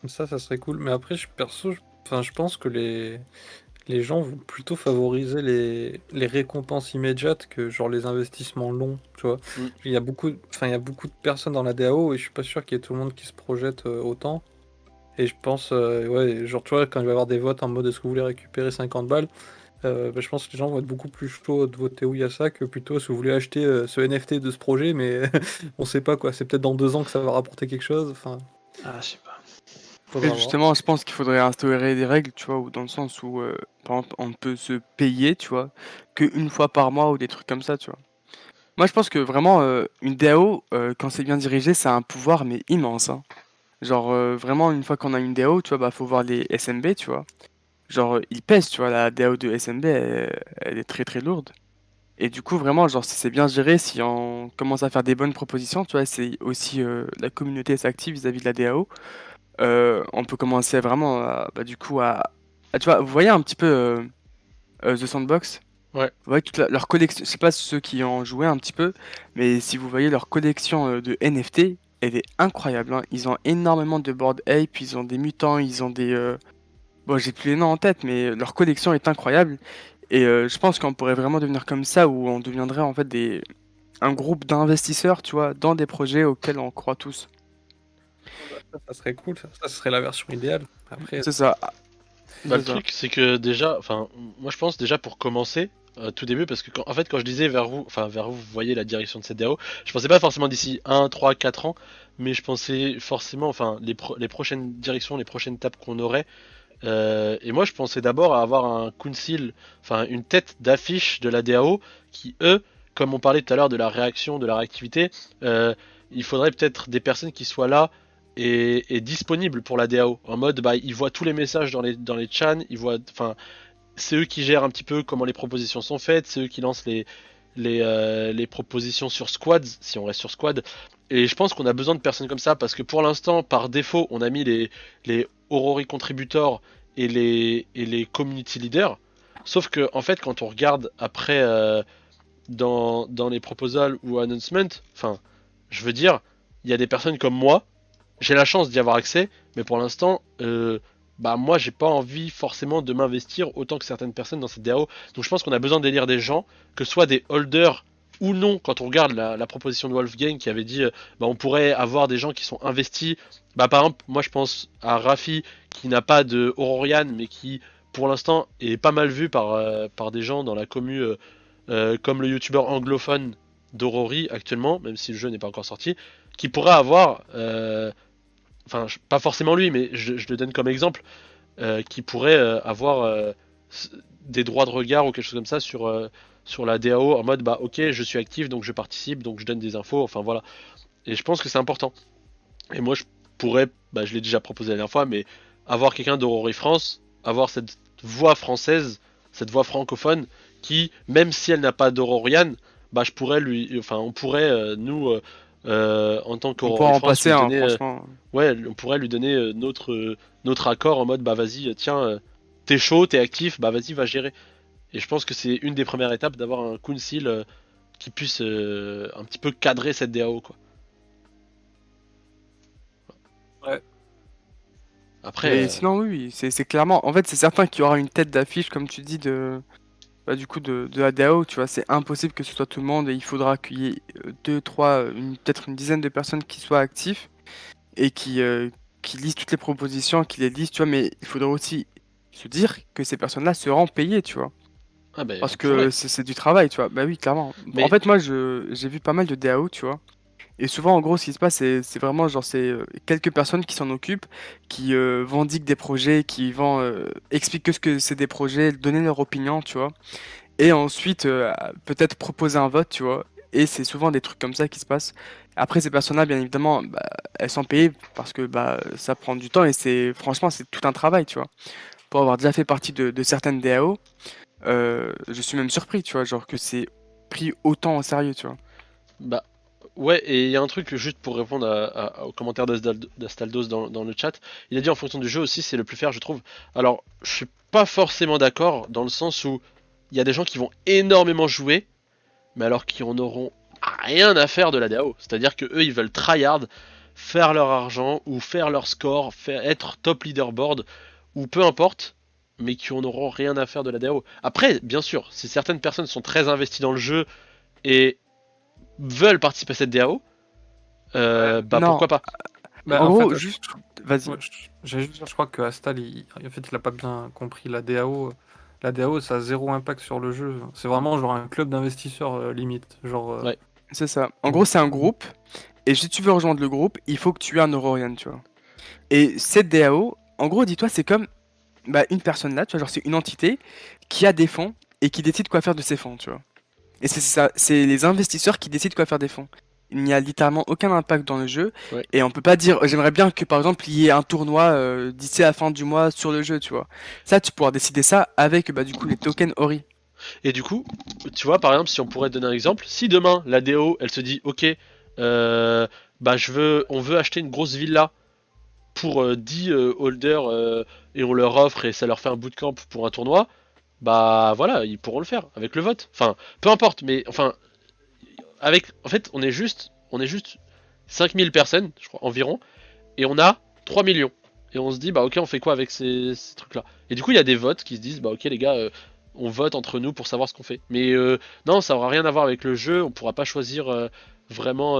Ça serait cool. Mais après, enfin, je pense que les gens vont plutôt favoriser les récompenses immédiates que genre les investissements longs, tu vois. Mm. Il y a beaucoup de personnes dans la DAO et je suis pas sûr qu'il y ait tout le monde qui se projette autant. Et je pense, ouais, genre, tu vois, quand il va y avoir des votes en mode est-ce que vous voulez récupérer 50 balles, bah, je pense que les gens vont être beaucoup plus chauds de voter oui à ça que plutôt si vous voulez acheter ce NFT de ce projet, mais on sait pas quoi, c'est peut-être dans 2 ans que ça va rapporter quelque chose. Enfin, Ah, je sais pas. faudra Et voir. justement, je pense qu'il faudrait instaurer des règles, tu vois, ou dans le sens où, par exemple, on ne peut se payer, tu vois, qu'une fois par mois ou des trucs comme ça, tu vois. Moi, je pense que vraiment, une DAO, quand c'est bien dirigé, ça a un pouvoir, mais immense, hein. Genre, vraiment, une fois qu'on a une DAO, tu vois, bah, faut voir les SMB, tu vois. Genre, ils pèsent, tu vois, la DAO de SMB, elle est très très lourde. Et du coup, vraiment, genre, si c'est bien géré, si on commence à faire des bonnes propositions, tu vois, c'est aussi la communauté s'active vis-à-vis de la DAO. On peut commencer vraiment, bah, du coup, tu vois, vous voyez un petit peu The Sandbox? Ouais. Vous voyez toute leur collection, je sais pas ceux qui ont joué un petit peu, mais si vous voyez leur collection de NFT, elle est incroyable, hein. Ils ont énormément de Bored Ape, ils ont des mutants, ils ont des... Bon, j'ai plus les noms en tête, mais leur collection est incroyable. Et je pense qu'on pourrait vraiment devenir comme ça, où on deviendrait en fait un groupe d'investisseurs, tu vois, dans des projets auxquels on croit tous. Ça serait cool, ça serait la version idéale. Après, C'est ça. Bah, le C'est ça. truc, c'est que déjà, enfin, moi je pense déjà pour commencer, tout début, parce que en fait, quand je disais vers où vous voyez la direction de cette DAO, je pensais pas forcément d'ici 1, 3, 4 ans, mais je pensais forcément, enfin, les prochaines directions, les prochaines étapes qu'on aurait. Et moi, je pensais d'abord à avoir un council, enfin, une tête d'affiche de la DAO qui, eux, comme on parlait tout à l'heure de la réaction, de la réactivité, il faudrait peut-être des personnes qui soient là et disponibles pour la DAO. En mode, bah, ils voient tous les messages dans les chans, ils voient, enfin, c'est eux qui gèrent un petit peu comment les propositions sont faites, c'est eux qui lancent les propositions sur Squads, si on reste sur Squad. Et je pense qu'on a besoin de personnes comme ça parce que pour l'instant, par défaut, on a mis les Aurori contributors et les community leaders. Sauf que, en fait, quand on regarde après dans les proposals ou announcements, enfin, je veux dire, il y a des personnes comme moi, j'ai la chance d'y avoir accès, mais pour l'instant, bah moi j'ai pas envie forcément de m'investir autant que certaines personnes dans cette DAO. Donc je pense qu'on a besoin d'élire des gens, que ce soit des holders ou non, quand on regarde la proposition de Wolfgang qui avait dit bah on pourrait avoir des gens qui sont investis. Bah par exemple, moi je pense à Rafi qui n'a pas de Aurorian mais qui pour l'instant est pas mal vu par des gens dans la commu comme le youtubeur anglophone d'Aurori actuellement, même si le jeu n'est pas encore sorti, qui pourrait avoir enfin pas forcément lui, mais je le donne comme exemple, qui pourrait avoir des droits de regard ou quelque chose comme ça sur la DAO en mode bah ok je suis actif donc je participe donc je donne des infos, enfin voilà. Et je pense que c'est important. Et moi je pourrais, bah je l'ai déjà proposé la dernière fois, mais avoir quelqu'un d'Aurori France, avoir cette voix française, cette voix francophone qui, même si elle n'a pas d'Aurorian, bah je pourrais lui, enfin on pourrait nous en tant On pourra qu'Aurori en France passer, lui hein, donner franchement. ouais, on pourrait lui donner notre accord en mode bah vas-y, tiens, t'es chaud, t'es actif, bah vas-y, va gérer. Et je pense que c'est une des premières étapes d'avoir un council qui puisse un petit peu cadrer cette DAO quoi. Ouais. Après, Et sinon, oui, oui, c'est clairement. En fait, c'est certain qu'il y aura une tête d'affiche, comme tu dis, bah, du coup, de la DAO, tu vois. C'est impossible que ce soit tout le monde et il faudra qu'il y ait deux, trois, peut-être une dizaine de personnes qui soient actifs et qui lisent toutes les propositions, qui les lisent, tu vois. Mais il faudra aussi se dire que ces personnes-là seront payées, tu vois. ah ben Parce on que pourrait. c'est du travail, tu vois. Bah oui, clairement. En Mais fait, moi, j'ai vu pas mal de DAO, tu vois. Et souvent, en gros, ce qui se passe, c'est vraiment genre, c'est quelques personnes qui s'en occupent, qui vendiquent des projets, qui vont expliquer ce que c'est des projets, donner leur opinion, tu vois. Et ensuite, peut-être proposer un vote, tu vois. Et c'est souvent des trucs comme ça qui se passent. Après, ces personnes-là, bien évidemment, bah, elles sont payées parce que bah, ça prend du temps et franchement, c'est tout un travail, tu vois. Pour avoir déjà fait partie de certaines DAO, je suis même surpris, tu vois, genre que c'est pris autant au sérieux, tu vois. bah ouais, et il y a un truc juste pour répondre aux commentaires d'Astaldos dans le chat. Il a dit en fonction du jeu aussi, c'est le plus fair, je trouve. Alors, je suis pas forcément d'accord dans le sens où il y a des gens qui vont énormément jouer, mais alors qui en auront rien à faire de la DAO. C'est-à-dire que eux, ils veulent tryhard, faire leur argent ou faire leur score, être top leaderboard ou peu importe, mais qui en auront rien à faire de la DAO. Après, bien sûr, si certaines personnes sont très investies dans le jeu et veulent participer à cette DAO, bah Non, pourquoi pas. Bah, en en fait, gros, juste, vas-y. ouais, j'allais juste dire, je crois que Astal, en fait, il a pas bien compris la DAO. La DAO, ça a zéro impact sur le jeu. C'est vraiment genre un club d'investisseurs limite. Genre, Ouais. C'est ça. En gros, c'est un groupe. Et si tu veux rejoindre le groupe, il faut que tu aies un Aurorian, tu vois. Et cette DAO, en gros, dis-toi, c'est comme bah, une personne là, tu vois, genre c'est une entité qui a des fonds et qui décide quoi faire de ces fonds, tu vois. Et c'est ça, c'est les investisseurs qui décident quoi faire des fonds. Il n'y a littéralement aucun impact dans le jeu Ouais. et on peut pas dire j'aimerais bien que par exemple il y ait un tournoi d'ici à la fin du mois sur le jeu, tu vois. Ça, tu pourras décider ça avec bah, du coup les tokens Ori. Et du coup, tu vois, par exemple, si on pourrait donner un exemple, si demain la DAO, elle se dit, ok, bah on veut acheter une grosse villa pour 10 holders et on leur offre et ça leur fait un bootcamp pour un tournoi, bah voilà, ils pourront le faire avec le vote. Enfin, peu importe, mais enfin, en fait, on est juste 5000 personnes, je crois, environ, et on a 3 millions. Et on se dit, bah ok, on fait quoi avec ces trucs-là? Et du coup, il y a des votes qui se disent, bah ok, les gars, on vote entre nous pour savoir ce qu'on fait. Mais non, ça aura rien à voir avec le jeu, on pourra pas choisir vraiment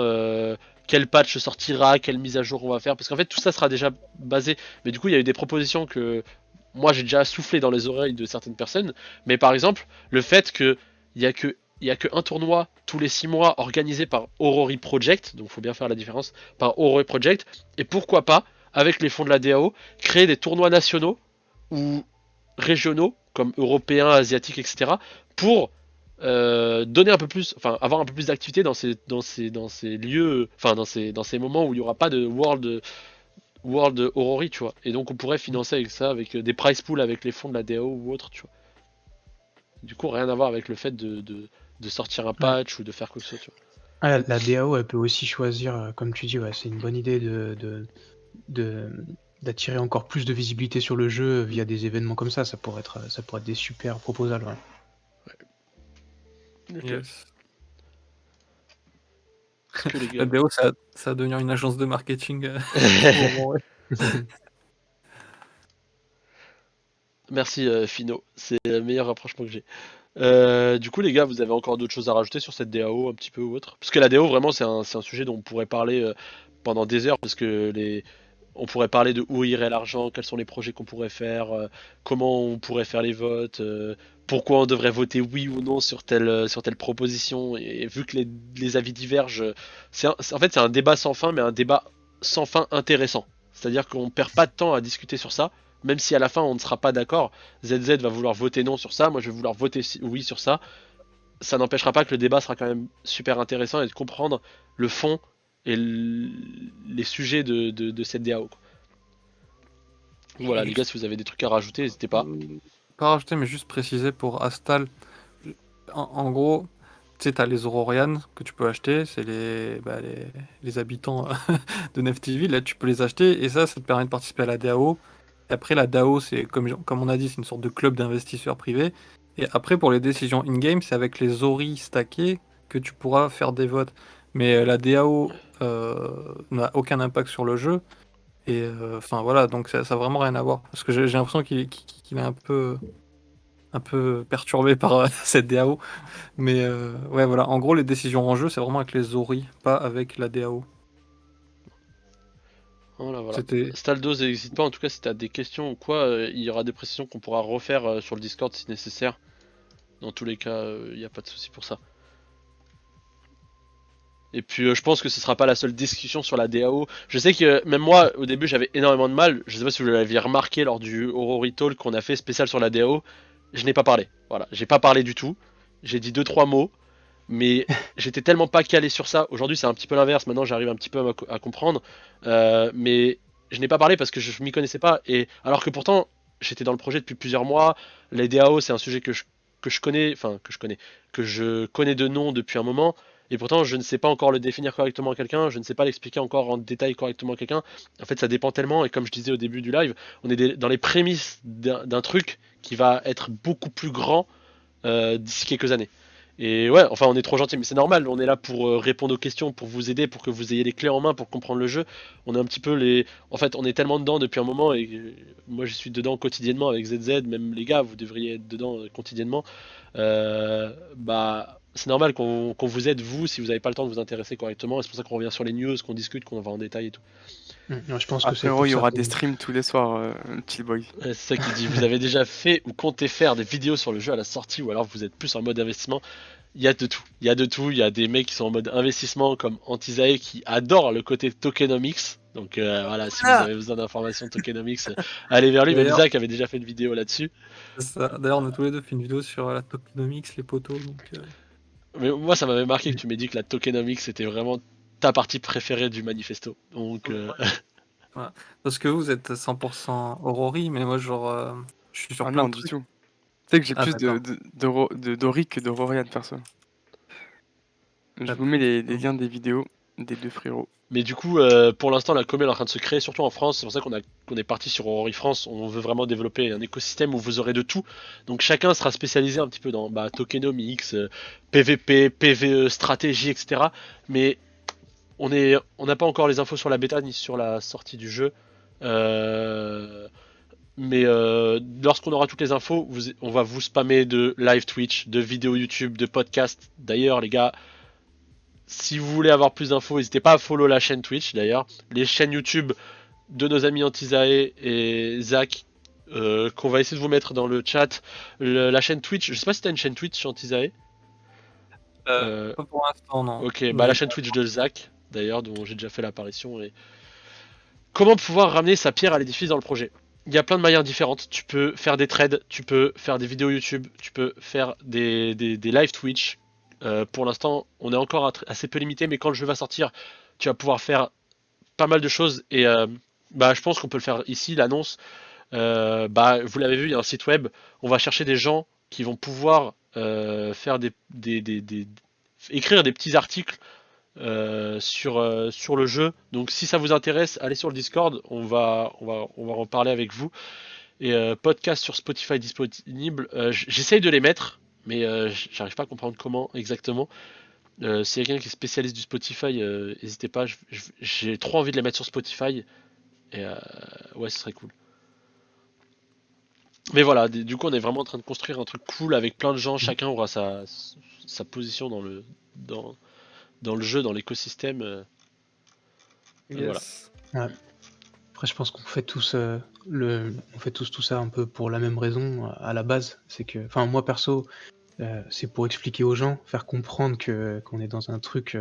quel patch sortira, quelle mise à jour on va faire, parce qu'en fait, tout ça sera déjà basé. Mais du coup, il y a eu des propositions que moi j'ai déjà soufflé dans les oreilles de certaines personnes. Mais par exemple, le fait que il y a que il y a que un tournoi tous les 6 mois organisé par Aurori Project, donc il faut bien faire la différence, par Aurori Project, et pourquoi pas, avec les fonds de la DAO, créer des tournois nationaux ou régionaux, comme européens, asiatiques, etc., pour donner un peu plus, enfin avoir un peu plus d'activité dans ces lieux, enfin dans ces moments où il n'y aura pas de World Aurori, tu vois. Et donc on pourrait financer avec ça, avec des prize pools avec les fonds de la DAO ou autre, tu vois. Du coup, rien à voir avec le fait de sortir un Ouais. patch ou de faire quoi que ce soit, tu vois. Ah, la DAO, elle peut aussi choisir, comme tu dis, ouais, c'est une bonne idée de- d'attirer encore plus de visibilité sur le jeu via des événements comme ça. Ça pourrait être des super proposals. Ouais. Ok. yes. Est-ce que les La gars. DAO, ça va devenir une agence de marketing. Pour- ouais. Merci Fino, c'est le meilleur rapprochement que j'ai. Du coup les gars, vous avez encore d'autres choses à rajouter sur cette DAO un petit peu ou autre? Parce que la DAO vraiment c'est un sujet dont on pourrait parler pendant des heures parce que on pourrait parler de où irait l'argent, quels sont les projets qu'on pourrait faire, comment on pourrait faire les votes, pourquoi on devrait voter oui ou non sur telle proposition. Et vu que les avis divergent, en fait c'est un débat sans fin, mais un débat sans fin intéressant. C'est-à-dire qu'on perd pas de temps à discuter sur ça, même si à la fin on ne sera pas d'accord. ZZ va vouloir voter non sur ça, moi je vais vouloir voter oui sur ça. Ça n'empêchera pas que le débat sera quand même super intéressant et de comprendre le fond et les sujets de cette DAO, quoi. Voilà, les gars, si vous avez des trucs à rajouter, n'hésitez pas. Pas rajouter, mais juste préciser pour Astal. En gros, tu sais, t'as les Aurorian que tu peux acheter, c'est les habitants de Neftiville, là tu peux les acheter, et ça te permet de participer à la DAO. Et après, la DAO, c'est comme on a dit, c'est une sorte de club d'investisseurs privés. Et après, pour les décisions in-game, c'est avec les Ori stackés que tu pourras faire des votes. Mais la DAO n'a aucun impact sur le jeu. Et enfin voilà, donc ça a vraiment rien à voir. Parce que j'ai l'impression qu'il est un peu perturbé par cette DAO. Mais ouais, voilà. En gros, les décisions en jeu, c'est vraiment avec les Ori, pas avec la DAO. Voilà, voilà. C'était. Staldos, n'hésite pas, en tout cas, si tu as des questions ou quoi, il y aura des précisions qu'on pourra refaire sur le Discord si nécessaire. Dans tous les cas, il n'y a pas de souci pour ça. Et puis je pense que ce sera pas la seule discussion sur la DAO. Je sais que même moi, au début, j'avais énormément de mal. Je sais pas si vous l'avez remarqué lors du Aurori Talk qu'on a fait spécial sur la DAO. Je n'ai pas parlé. Voilà, j'ai pas parlé du tout. J'ai dit deux trois mots, mais j'étais tellement pas calé sur ça. Aujourd'hui, c'est un petit peu l'inverse. Maintenant, j'arrive un petit peu à comprendre. Mais je n'ai pas parlé parce que je m'y connaissais pas. Et alors que pourtant, j'étais dans le projet depuis plusieurs mois. Les DAO, c'est un sujet que je connais, enfin que je connais de nom depuis un moment. Et pourtant, je ne sais pas encore le définir correctement à quelqu'un, je ne sais pas l'expliquer encore en détail correctement à quelqu'un. En fait, ça dépend tellement, et comme je disais au début du live, on est dans les prémices d'un truc qui va être beaucoup plus grand d'ici quelques années. Et ouais, enfin, on est trop gentil, mais c'est normal, on est là pour répondre aux questions, pour vous aider, pour que vous ayez les clés en main pour comprendre le jeu. On est un petit peu les. En fait, on est tellement dedans depuis un moment, et moi je suis dedans quotidiennement avec ZZ, même les gars, vous devriez être dedans quotidiennement. Bah, c'est normal qu'on vous aide, vous, si vous n'avez pas le temps de vous intéresser correctement. Et c'est pour ça qu'on revient sur les news, qu'on discute, qu'on va en détail et tout. Je pense que c'est Après, pour il y ça aura que... des streams tous les soirs, Chill Boy. Ouais, c'est ça qui dit. Vous avez déjà fait ou comptez faire des vidéos sur le jeu à la sortie, ou alors vous êtes plus en mode investissement. Il y a de tout. Il y a de tout. Il y a des mecs qui sont en mode investissement comme Antisae qui adore le côté tokenomics. Donc voilà, si vous avez besoin d'informations tokenomics, allez vers lui. Même D'ailleurs, Zach avait déjà fait une vidéo là-dessus. d'ailleurs, on a tous les deux fait une vidéo sur la tokenomics, les poteaux. Donc, Mais moi, ça m'avait marqué que tu m'aies dit que la tokenomics c'était vraiment ta partie préférée du manifesto. Donc voilà. Parce que vous êtes 100% Aurori, mais moi, genre, je suis sur Ah plein non, de du trucs. tout. Tu sais que j'ai Ah, plus d'accord. de Dori que de Rorian, perso. Je Ah, vous mets les liens des vidéos des deux frérots. mais du coup, pour l'instant, la com est en train de se créer, surtout en France. C'est pour ça qu'on est parti sur Ori France. On veut vraiment développer un écosystème où vous aurez de tout. Donc chacun sera spécialisé un petit peu dans tokenomics, PVP, PVE, stratégie, etc. Mais on n'a pas encore les infos sur la bêta ni sur la sortie du jeu. Mais lorsqu'on aura toutes les infos, on va vous spammer de live Twitch, de vidéos YouTube, de podcasts. D'ailleurs, les gars, si vous voulez avoir plus d'infos, n'hésitez pas à follow la chaîne Twitch d'ailleurs. Les chaînes YouTube de nos amis Antisae et Zach, qu'on va essayer de vous mettre dans le chat. La chaîne Twitch, je sais pas si t'as une chaîne Twitch Antisae. pas pour l'instant, non. Ok, bah la Mais chaîne Twitch de Zach, d'ailleurs, dont j'ai déjà fait l'apparition. Et comment pouvoir ramener sa pierre à l'édifice dans le projet? Il y a plein de manières différentes. Tu peux faire des trades, tu peux faire des vidéos YouTube, tu peux faire des live Twitch. Pour l'instant, on est encore assez peu limité, mais quand le jeu va sortir, tu vas pouvoir faire pas mal de choses. Et bah, je pense qu'on peut le faire ici, l'annonce. Bah, vous l'avez vu, il y a un site web. On va chercher des gens qui vont pouvoir faire écrire des petits articles sur le jeu. Donc si ça vous intéresse, allez sur le Discord, on va en parler avec vous. Et podcast sur Spotify disponible. J'essaye de les mettre, mais j'arrive pas à comprendre comment exactement. Si quelqu'un qui est spécialiste du Spotify, n'hésitez pas. J'ai trop envie de les mettre sur Spotify. Et ouais, ce serait cool. Mais voilà, du coup, on est vraiment en train de construire un truc cool avec plein de gens. Mhm. Chacun aura sa position dans, dans le jeu, dans l'écosystème. Voilà. Yes. Après, je pense qu'on fait tous on fait tous tout ça un peu pour la même raison à la base. C'est que, enfin, moi perso, c'est pour expliquer aux gens, faire comprendre que qu'on est dans un truc